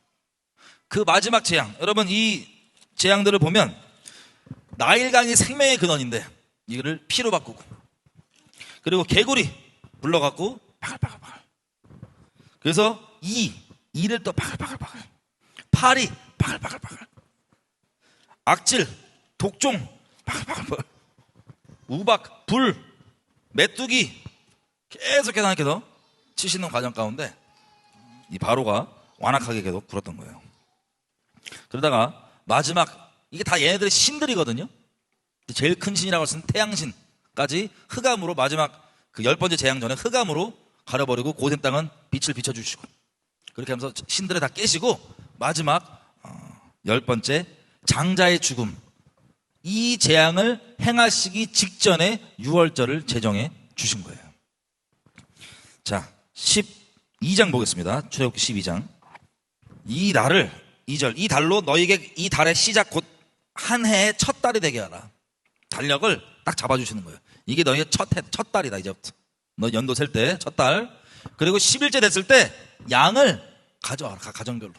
그 마지막 재앙, 여러분 이 재앙들을 보면 나일강이 생명의 근원인데 이거를 피로 바꾸고, 그리고 개구리 불러갖고 바글바글바글, 그래서 이를 또 바글바글바글, 파리 바글바글바글, 악질, 독종 바글바글바글, 우박, 불, 메뚜기, 계속해서 하나님께서 치시는 과정 가운데 이 바로가 완악하게 계속 굴었던 거예요. 그러다가 마지막, 이게 다 얘네들의 신들이거든요. 제일 큰 신이라고 할 수 있는 태양신까지 흑암으로, 마지막 그 10번째 재앙 전에 흑암으로 가려버리고 고센 땅은 빛을 비춰주시고, 그렇게 하면서 신들을 다 깨시고 마지막 10번째 장자의 죽음, 이 재앙을 행하시기 직전에 유월절을 제정해 주신 거예요. 자, 12장 보겠습니다. 출애굽기 12장. 이 날을, 2절, 이 달로 너희에게 이 달의 시작 곧 한 해의 첫 달이 되게 하라. 달력을 딱 잡아주시는 거예요. 이게 너희의 첫 달이다. 이제부터 너 연도 셀 때 첫 달. 그리고 10일째 됐을 때 양을 가져와라. 가정별로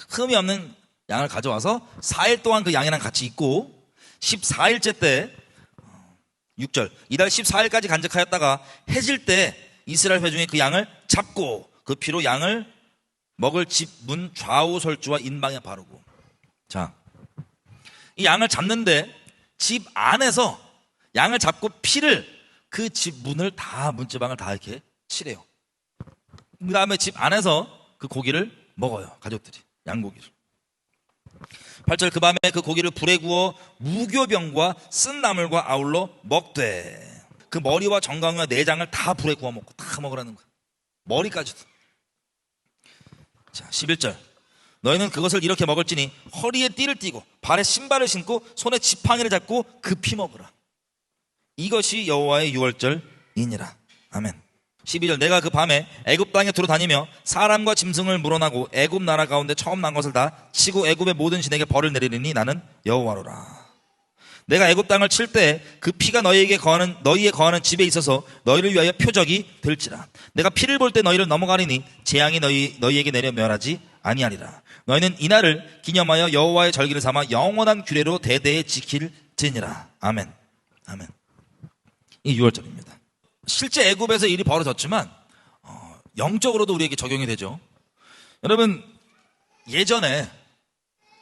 흠이 없는 양을 가져와서 4일 동안 그 양이랑 같이 있고, 14일째 때 6절, 이달 14일까지 간직하였다가 해질 때 이스라엘 회중이 그 양을 잡고 그 피로 양을 먹을 집 문 좌우 설주와 인방에 바르고. 자, 이 양을 잡는데 집 안에서 양을 잡고 피를 그 집 문을 다, 문지방을 다 이렇게 칠해요. 그 다음에 집 안에서 그 고기를 먹어요. 가족들이 양고기를. 8절, 그 밤에 그 고기를 불에 구워 무교병과 쓴 나물과 아울러 먹되. 그 머리와 정강이와 내장을 다 불에 구워 먹고 다 먹으라는 거야. 머리까지도. 자, 11절, 너희는 그것을 이렇게 먹을지니 허리에 띠를 띠고 발에 신발을 신고 손에 지팡이를 잡고 급히 먹으라. 이것이 여호와의 유월절이니라. 아멘. 12절, 내가 그 밤에 애굽 땅에 두루 다니며 사람과 짐승을 물어나고 애굽 나라 가운데 처음 난 것을 다 치고 애굽의 모든 신에게 벌을 내리리니 나는 여호와로라. 내가 애굽 땅을 칠 때 그 피가 너희에 거하는 집에 있어서 너희를 위하여 표적이 될지라. 내가 피를 볼 때 너희를 넘어가리니 재앙이 너희에게 내려 멸하지 아니하리라. 너희는 이날을 기념하여 여호와의 절기를 삼아 영원한 규례로 대대에 지킬지니라. 아멘. 아멘. 이 6월절입니다. 실제 애굽에서 일이 벌어졌지만 영적으로도 우리에게 적용이 되죠. 여러분, 예전에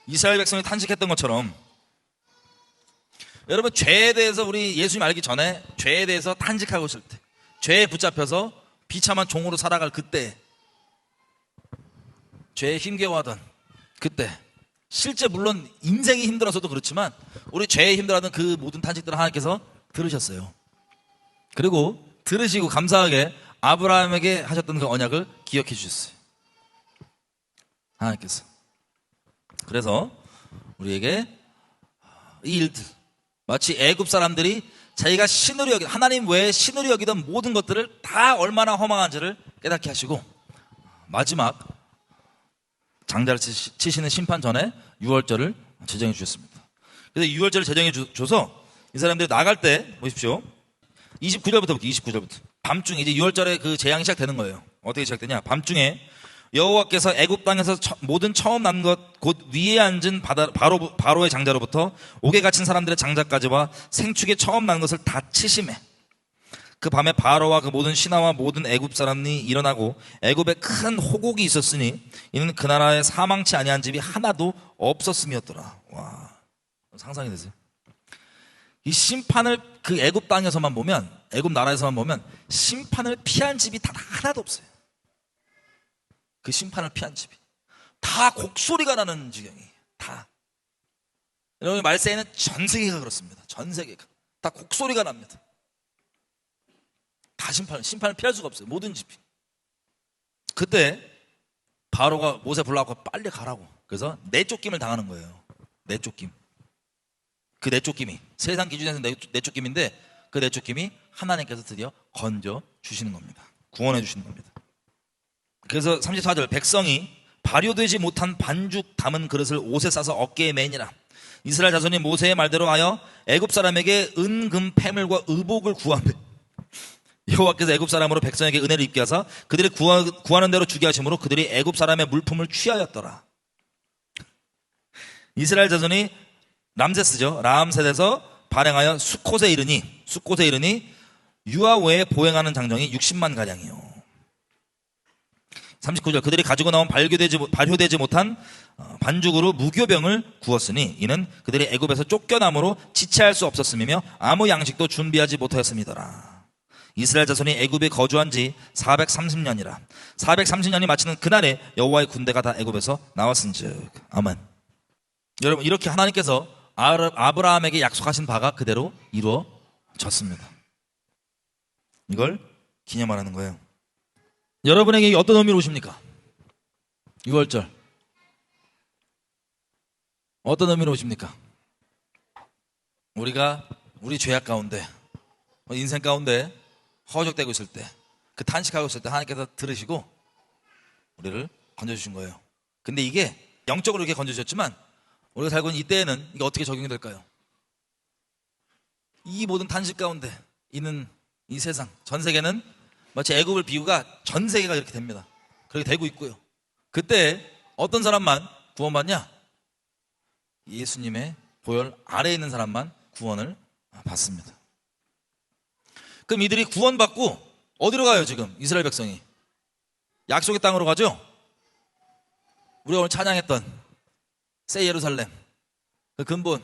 이스라엘 백성이 탄식했던 것처럼, 여러분 죄에 대해서 우리 예수님 알기 전에 죄에 대해서 탄식하고 있을 때, 죄에 붙잡혀서 비참한 종으로 살아갈 그때, 죄에 힘겨워하던 그때, 실제 물론 인생이 힘들어서도 그렇지만 우리 죄에 힘들어하던 그 모든 탄식들을 하나님께서 들으셨어요. 그리고 들으시고 감사하게 아브라함에게 하셨던 그 언약을 기억해 주셨어요. 하나님께서. 그래서 우리에게 이 일들, 마치 애굽 사람들이 자기가 신으로 여기, 하나님 외에 신으로 여기던 모든 것들을 다 얼마나 허망한지를 깨닫게 하시고, 마지막 장자를 치시는 심판 전에 유월절을 제정해 주셨습니다. 그래서 유월절을 제정해 줘서 이 사람들이 나갈 때 보십시오. 29절부터 볼게요. 29절부터. 밤중에 이제 6월절에 그 재앙이 시작되는 거예요. 어떻게 시작되냐? 밤중에 여호와께서 애굽 땅에서 모든 처음 난 것 곧 위에 앉은 바로의 장자로부터 옥에 갇힌 사람들의 장자까지와 생축에 처음 난 것을 다 치심해. 그 밤에 바로와 그 모든 신하와 모든 애굽 사람이 일어나고 애굽에 큰 호곡이 있었으니 이는 그 나라에 사망치 아니한 집이 하나도 없었음이었더라. 와, 상상이 되세요? 이 심판을 그 애굽 땅에서만 보면, 애굽 나라에서만 보면 심판을 피한 집이 단 하나도 없어요. 그 심판을 피한 집이 다 곡소리가 나는 지경이에요. 다. 여러분, 말세에는 전 세계가 그렇습니다. 전 세계가 다 곡소리가 납니다. 다 심판을 피할 수가 없어요. 모든 집이. 그때 바로가 모세 불러갖고 빨리 가라고. 그래서 내쫓김을 당하는 거예요. 내쫓김. 그 내쫓김이 세상 기준에서 내쫓김인데, 그 내쫓김이 하나님께서 드디어 건져 주시는 겁니다. 구원해 주시는 겁니다. 그래서 34절, 백성이 발효되지 못한 반죽 담은 그릇을 옷에 싸서 어깨에 매니라. 이스라엘 자손이 모세의 말대로 하여 애굽 사람에게 은, 금, 패물과 의복을 구하매 여호와께서 애굽 사람으로 백성에게 은혜를 입게 하사 그들이 구하는 대로 주게 하심으로 그들이 애굽 사람의 물품을 취하였더라. 이스라엘 자손이 람세스죠. 라암셋에서 발행하여 수콧에 이르니 유아 외에 보행하는 장정이 60만 가량이요. 39절, 그들이 가지고 나온 발효되지 못한 반죽으로 무교병을 구웠으니 이는 그들이 애굽에서 쫓겨남으로 지체할 수 없었음이며 아무 양식도 준비하지 못하였음이더라. 이스라엘 자손이 애굽에 거주한 지 430년이라. 430년이 마치는 그날에 여호와의 군대가 다 애굽에서 나왔은즉. 아멘. 여러분, 이렇게 하나님께서 아브라함에게 약속하신 바가 그대로 이루어졌습니다. 이걸 기념하라는 거예요. 여러분에게 어떤 의미로 오십니까? 6월절 어떤 의미로 오십니까? 우리가 우리 죄악 가운데, 인생 가운데 허적되고 있을 때, 그 탄식하고 있을 때 하나님께서 들으시고 우리를 건져주신 거예요. 근데 이게 영적으로 이렇게 건져주셨지만 우리가 살고 있는 이때에는 이게 어떻게 적용이 될까요? 이 모든 탄식 가운데 있는 이 세상, 전 세계는 마치 애굽을 비유가 전 세계가 이렇게 됩니다. 그렇게 되고 있고요. 그때 어떤 사람만 구원받냐? 예수님의 보혈 아래에 있는 사람만 구원을 받습니다. 그럼 이들이 구원받고 어디로 가요? 지금 이스라엘 백성이 약속의 땅으로 가죠. 우리가 오늘 찬양했던 새 예루살렘, 그 근본,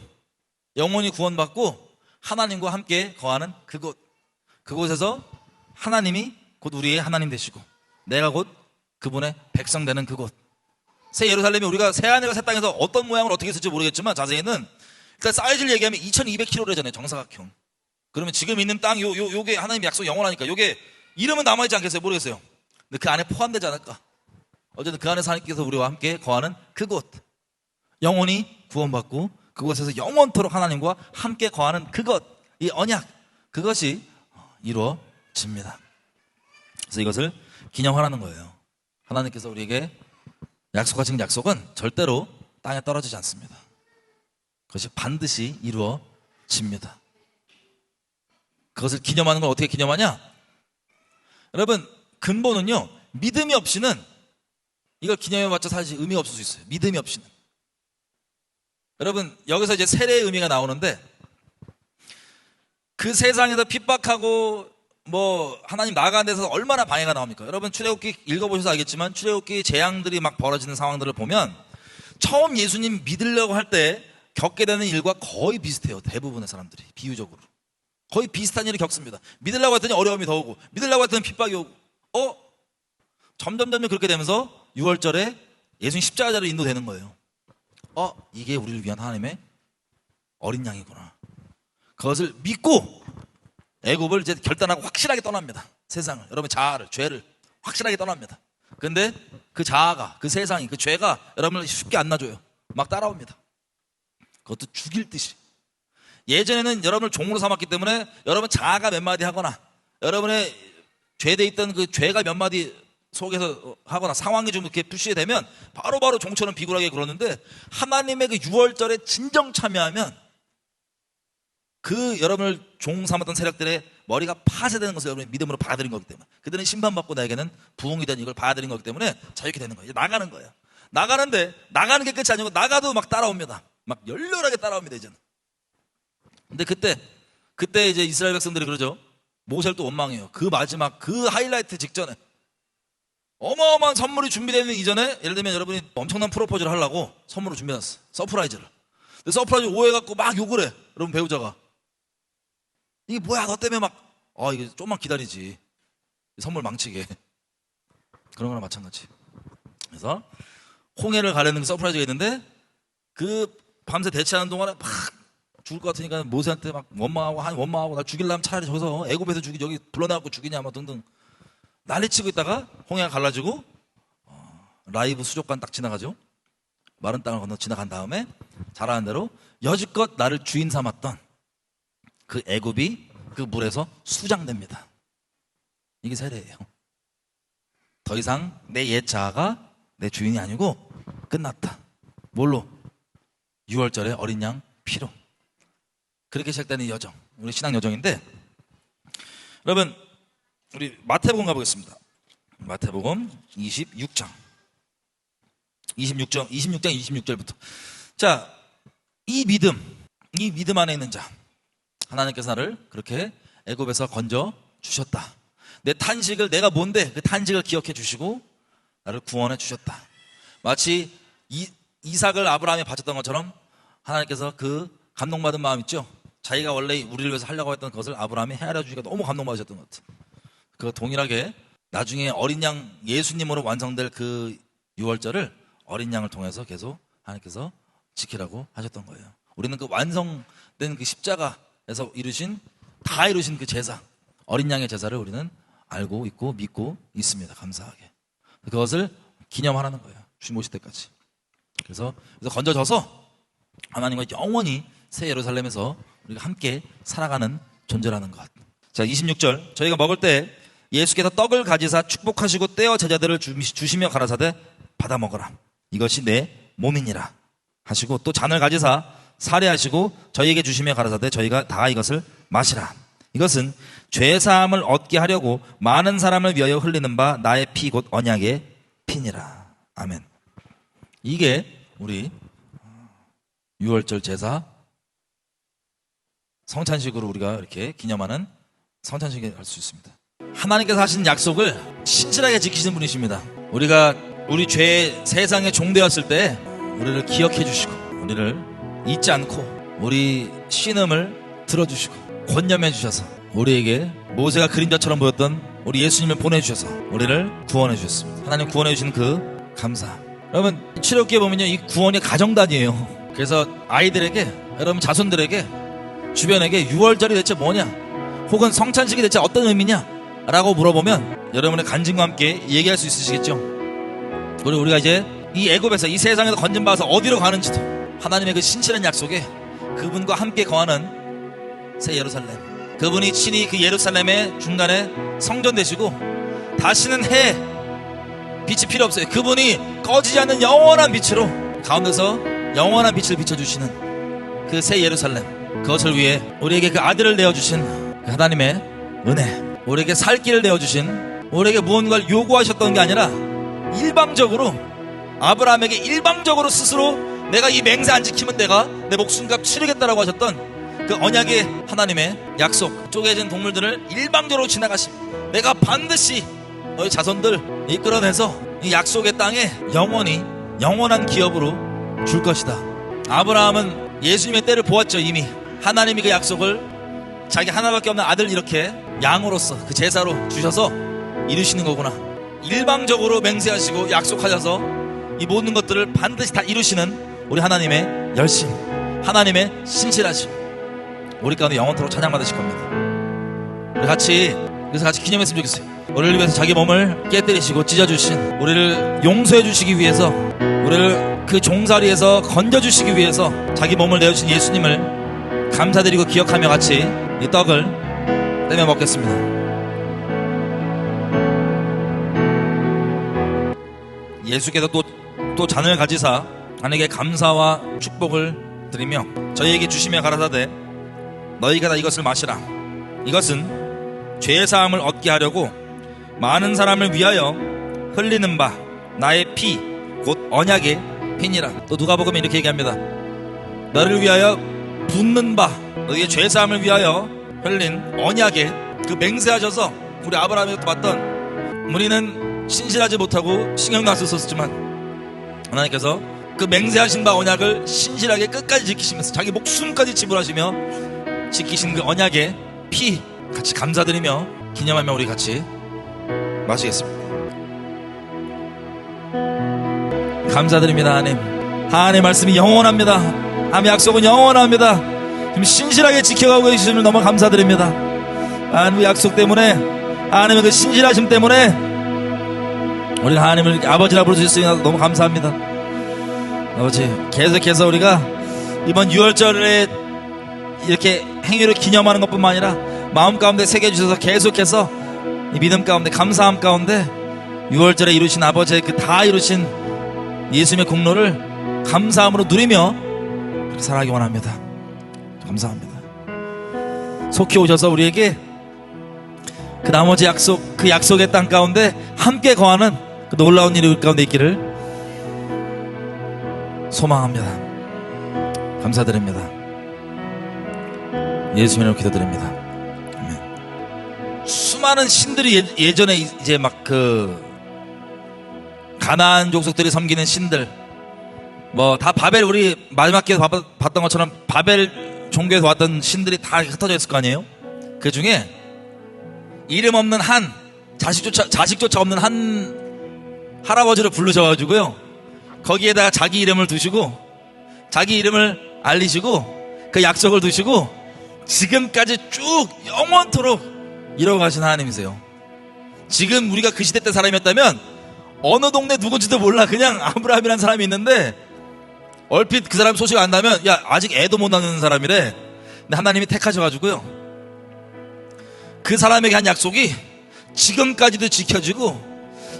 영원히 구원받고 하나님과 함께 거하는 그곳에서 하나님이 곧 우리의 하나님 되시고 내가 곧 그분의 백성 되는 그곳, 새 예루살렘이 우리가 새 하늘과 새 땅에서 어떤 모양을 어떻게 쓸지 모르겠지만 자세히는 일단 사이즈를 얘기하면 2200km래잖아요. 정사각형. 그러면 지금 있는 땅 요게 하나님 약속 영원하니까 요게 이름은 남아있지 않겠어요? 모르겠어요. 근데 그 안에 포함되지 않을까? 어쨌든 그 안에서 하나님께서 우리와 함께 거하는 그곳, 영원히 구원받고 그곳에서 영원토록 하나님과 함께 거하는 그것, 이 언약, 그것이 이루어집니다. 그래서 이것을 기념하라는 거예요. 하나님께서 우리에게 약속하신 약속은 절대로 땅에 떨어지지 않습니다. 그것이 반드시 이루어집니다. 그것을 기념하는 걸 어떻게 기념하냐? 여러분, 근본은요, 믿음이 없이는 이걸 기념해봤자 사실 의미가 없을 수 있어요. 믿음이 없이는. 여러분, 여기서 이제 세례의 의미가 나오는데, 그 세상에서 핍박하고 하나님 나가는 데서 얼마나 방해가 나옵니까? 여러분, 출애굽기 읽어보셔서 알겠지만 출애굽기 재앙들이 막 벌어지는 상황들을 보면 처음 예수님 믿으려고 할 때 겪게 되는 일과 거의 비슷해요. 대부분의 사람들이 비유적으로 거의 비슷한 일을 겪습니다. 믿으려고 했더니 어려움이 더 오고, 믿으려고 했더니 핍박이 오고, 점점 그렇게 되면서 6월절에 예수님 십자가자로 인도되는 거예요. 이게 우리를 위한 하나님의 어린 양이구나. 그것을 믿고 애굽을 이제 결단하고 확실하게 떠납니다. 세상을, 여러분 자아를, 죄를 확실하게 떠납니다. 근데 그 자아가, 그 세상이, 그 죄가 여러분을 쉽게 안 놔줘요. 막 따라옵니다. 그것도 죽일 듯이. 예전에는 여러분을 종으로 삼았기 때문에 여러분 자아가 몇 마디 하거나 여러분의 죄돼 있던 그 죄가 몇 마디 속에서 하거나 상황이 좀 이렇게 푸시되면 바로바로 종처럼 비굴하게 굴었는데, 하나님의 그 6월절에 진정 참여하면 그 여러분을 종 삼았던 세력들의 머리가 파쇄되는 것을 여러분이 믿음으로 받아들인 거기 때문에, 그들은 심판받고 나에게는 부흥이 된 이걸 받아들인 거기 때문에 자유케 되는 거예요. 이제 나가는 거예요. 나가는데 나가는 게 끝이 아니고 나가도 막 따라옵니다. 막 열렬하게 따라옵니다. 이제는. 근데 그때 이제 이스라엘 백성들이 그러죠. 모세를 또 원망해요. 그 마지막 그 하이라이트 직전에 어마어마한 선물이 준비되는 이전에, 예를 들면 여러분이 엄청난 프로포즈를 하려고 선물을 준비해놨어. 서프라이즈를. 근데 서프라이즈 오해해갖고 막 욕을 해. 여러분 배우자가. 이게 뭐야 너 때문에 막, 이게 좀만 기다리지. 선물 망치게. 그런 거랑 마찬가지. 그래서 홍해를 가려는 서프라이즈가 있는데, 그 밤새 대치하는 동안에 막 죽을 것 같으니까 모세한테 막 원망하고 나 죽이려면 차라리 저기서 애굽에서 죽이, 여기 불러나갖고 죽이냐 뭐 등등 난리치고 있다가 홍해가 갈라지고 라이브 수족관 딱 지나가죠. 마른 땅을 건너 지나간 다음에 잘하는 대로 여지껏 나를 주인 삼았던 그 애굽이 그 물에서 수장됩니다. 이게 세례예요. 더 이상 내 옛 자아가 내 주인이 아니고 끝났다. 뭘로? 6월절에 어린 양 피로. 그렇게 시작되는 여정, 우리 신앙 여정인데, 여러분 우리 마태복음 가보겠습니다. 마태복음 26장 26절부터. 자, 이 믿음 안에 있는 자, 하나님께서 나를 그렇게 애굽에서 건져 주셨다. 내 탄식을, 내가 뭔데 그 탄식을 기억해 주시고 나를 구원해 주셨다. 마치 이삭을 아브라함이 바쳤던 것처럼 하나님께서 그 감동받은 마음 있죠. 자기가 원래 우리를 위해서 하려고 했던 것을 아브라함이 헤아려 주시니까 너무 감동받으셨던 것 같아요. 그 동일하게 나중에 어린 양 예수님으로 완성될 그 6월절을 어린 양을 통해서 계속 하나님께서 지키라고 하셨던 거예요. 우리는 그 완성된 그 십자가에서 다 이루신 그 제사, 어린 양의 제사를 우리는 알고 있고 믿고 있습니다. 감사하게. 그것을 기념하라는 거예요. 주님 오실 때까지. 그래서 건져져서 하나님과 영원히 새 예루살렘에서 우리가 함께 살아가는 존재라는 것. 자, 26절. 저희가 먹을 때 예수께서 떡을 가지사 축복하시고 떼어 제자들을 주시며 가라사대 받아 먹어라. 이것이 내 몸이니라 하시고, 또 잔을 가지사 사례하시고 저희에게 주시며 가라사대 저희가 다 이것을 마시라. 이것은 죄사함을 얻게 하려고 많은 사람을 위하여 흘리는 바 나의 피 곧 언약의 피니라. 아멘. 이게 우리 6월절 제사 성찬식으로 우리가 이렇게 기념하는 성찬식을 할 수 있습니다. 하나님께서 하신 약속을 신실하게 지키시는 분이십니다. 우리가 우리 죄의 세상에 종되었을 때 우리를 기억해 주시고 우리를 잊지 않고 우리 신음을 들어주시고 권념해 주셔서 우리에게 모세가 그림자처럼 보였던 우리 예수님을 보내주셔서 우리를 구원해 주셨습니다. 하나님 구원해 주시는 그 감사. 여러분 출애굽기에 보면요, 이 구원이 가정단이에요. 그래서 아이들에게, 여러분 자손들에게, 주변에게 6월절이 대체 뭐냐, 혹은 성찬식이 대체 어떤 의미냐 라고 물어보면 여러분의 간증과 함께 얘기할 수 있으시겠죠. 우리가 이제 이 애굽에서, 이 세상에서 건진받아서 어디로 가는지도 하나님의 그 신실한 약속에 그분과 함께 거하는 새 예루살렘, 그분이 친히 그 예루살렘의 중간에 성전 되시고 다시는 빛이 필요 없어요. 그분이 꺼지지 않는 영원한 빛으로 가운데서 영원한 빛을 비춰주시는 그 새 예루살렘, 그것을 위해 우리에게 그 아들을 내어주신 그 하나님의 은혜, 우리에게 살 길을 내어주신, 우리에게 무언가를 요구하셨던 게 아니라 일방적으로, 아브라함에게 일방적으로 스스로 내가 이 맹세 안 지키면 내가 내 목숨값 치르겠다라고 하셨던 그 언약의 하나님의 약속, 쪼개진 동물들을 일방적으로 지나가심, 내가 반드시 너희 자손들 이끌어내서 이 약속의 땅에 영원히 영원한 기업으로 줄 것이다. 아브라함은 예수님의 때를 보았죠. 이미 하나님이 그 약속을 자기 하나밖에 없는 아들 이렇게 양으로서 그 제사로 주셔서 이루시는 거구나. 일방적으로 맹세하시고 약속하셔서 이 모든 것들을 반드시 다 이루시는 우리 하나님의 열심, 하나님의 신실하심, 우리 가운데 영원토록 찬양받으실 겁니다. 그래서 같이 기념했으면 좋겠어요. 우리를 위해서 자기 몸을 깨뜨리시고 찢어주신, 우리를 용서해 주시기 위해서, 우리를 그 종살이에서 건져주시기 위해서 자기 몸을 내어주신 예수님을 감사드리고 기억하며 같이 이 떡을 떼며 먹겠습니다. 예수께서 또 잔을 가지사 하나님께 감사와 축복을 드리며 저희에게 주시며 가라사대 너희가 다 이것을 마시라. 이것은 죄사함을 얻게 하려고 많은 사람을 위하여 흘리는 바 나의 피 곧 언약의 피니라. 또 누가복음에 이렇게 얘기합니다. 너를 위하여 붓는 바 너희의 죄사함을 위하여 흘린 언약의 그 맹세하셔서 우리 아브라함에서 봤던 우리는 신실하지 못하고 신경도 안 썼었지만 하나님께서 그 맹세하신 바 언약을 신실하게 끝까지 지키시면서 자기 목숨까지 지불하시며 지키신 그 언약의 피 같이 감사드리며 기념하며 우리 같이 마시겠습니다. 감사드립니다. 하나님 말씀이 영원합니다. 하나님의 약속은 영원합니다. 지금 신실하게 지켜가고 계시심을 너무 감사드립니다. 하나님의 약속 때문에, 하나님의 그 신실하심 때문에 우리가 하나님을 아버지라 부를 수 있으니까 너무 감사합니다. 아버지, 계속해서 우리가 이번 6월절에 이렇게 행위를 기념하는 것뿐만 아니라 마음 가운데 새겨주셔서 계속해서 이 믿음 가운데, 감사함 가운데 6월절에 이루신 아버지의 그 다 이루신 예수님의 공로를 감사함으로 누리며 그렇게 살아가기 원합니다. 감사합니다. 속히 오셔서 우리에게 그 나머지 약속, 그 약속의 땅 가운데 함께 거하는 그 놀라운 일이 우리 가운데 있기를 소망합니다. 감사드립니다. 예수님으로 기도드립니다. 아멘. 수많은 신들이 예전에 이제 막 가나안 족속들이 섬기는 신들, 뭐 다 바벨, 우리 마지막 기회에 봤던 것처럼 바벨 종교에서 왔던 신들이 다 흩어져 있을 거 아니에요? 그 중에 이름 없는 한 자식조차 없는 한 할아버지를 부르셔가지고요, 거기에다가 자기 이름을 두시고 자기 이름을 알리시고 그 약속을 두시고 지금까지 쭉 영원토록 이뤄가신 하나님이세요. 지금 우리가 그 시대 때 사람이었다면 어느 동네 누군지도 몰라. 그냥 아브라함이라는 사람이 있는데 얼핏 그 사람 소식 안나면 야, 아직 애도 못 낳는 사람이래. 근데 하나님이 택하셔가지고요, 그 사람에게 한 약속이 지금까지도 지켜지고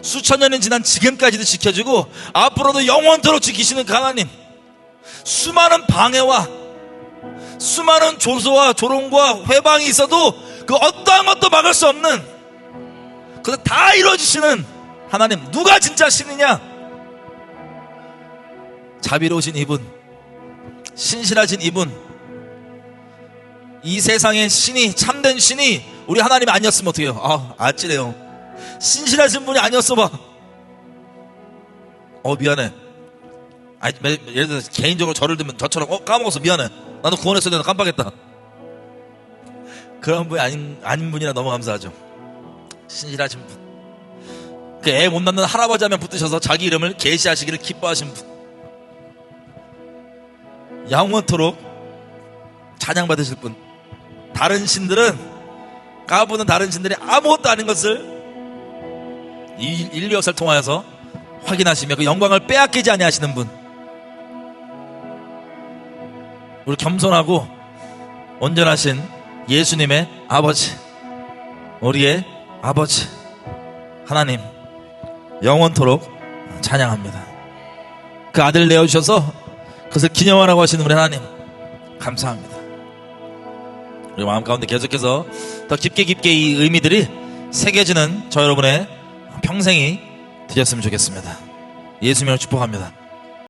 수천 년이 지난 지금까지도 지켜지고 앞으로도 영원토록 지키시는 그 하나님, 수많은 방해와 수많은 조소와 조롱과 회방이 있어도 그 어떠한 것도 막을 수 없는, 그거 다 이루어지시는 하나님, 누가 진짜 신이냐? 자비로우신 이분, 신실하신 이분, 이 세상의 신이, 참된 신이 우리 하나님이 아니었으면 어떡해요? 아찔해요. 신실하신 분이 아니었어 봐. 미안해. 예를 들어서 개인적으로 저를 들면 저처럼 까먹었어, 미안해, 나도 구원했어야 되는데 깜빡했다. 그런 분이 아닌 분이라 너무 감사하죠. 신실하신 분, 그 애 못 낳는 할아버지 하면 붙으셔서 자기 이름을 계시하시기를 기뻐하신 분, 영원토록 찬양받으실 분. 다른 신들은, 까부는 다른 신들이 아무것도 아닌 것을 이 인류 역사를 통하여서 확인하시며 그 영광을 빼앗기지 아니하시는 분. 우리 겸손하고 온전하신 예수님의 아버지, 우리의 아버지 하나님, 영원토록 찬양합니다. 그 아들 내어주셔서 그것을 기념하라고 하시는 우리 하나님, 감사합니다. 우리 마음 가운데 계속해서 더 깊게 이 의미들이 새겨지는 저 여러분의 평생이 되셨으면 좋겠습니다. 예수님을 축복합니다.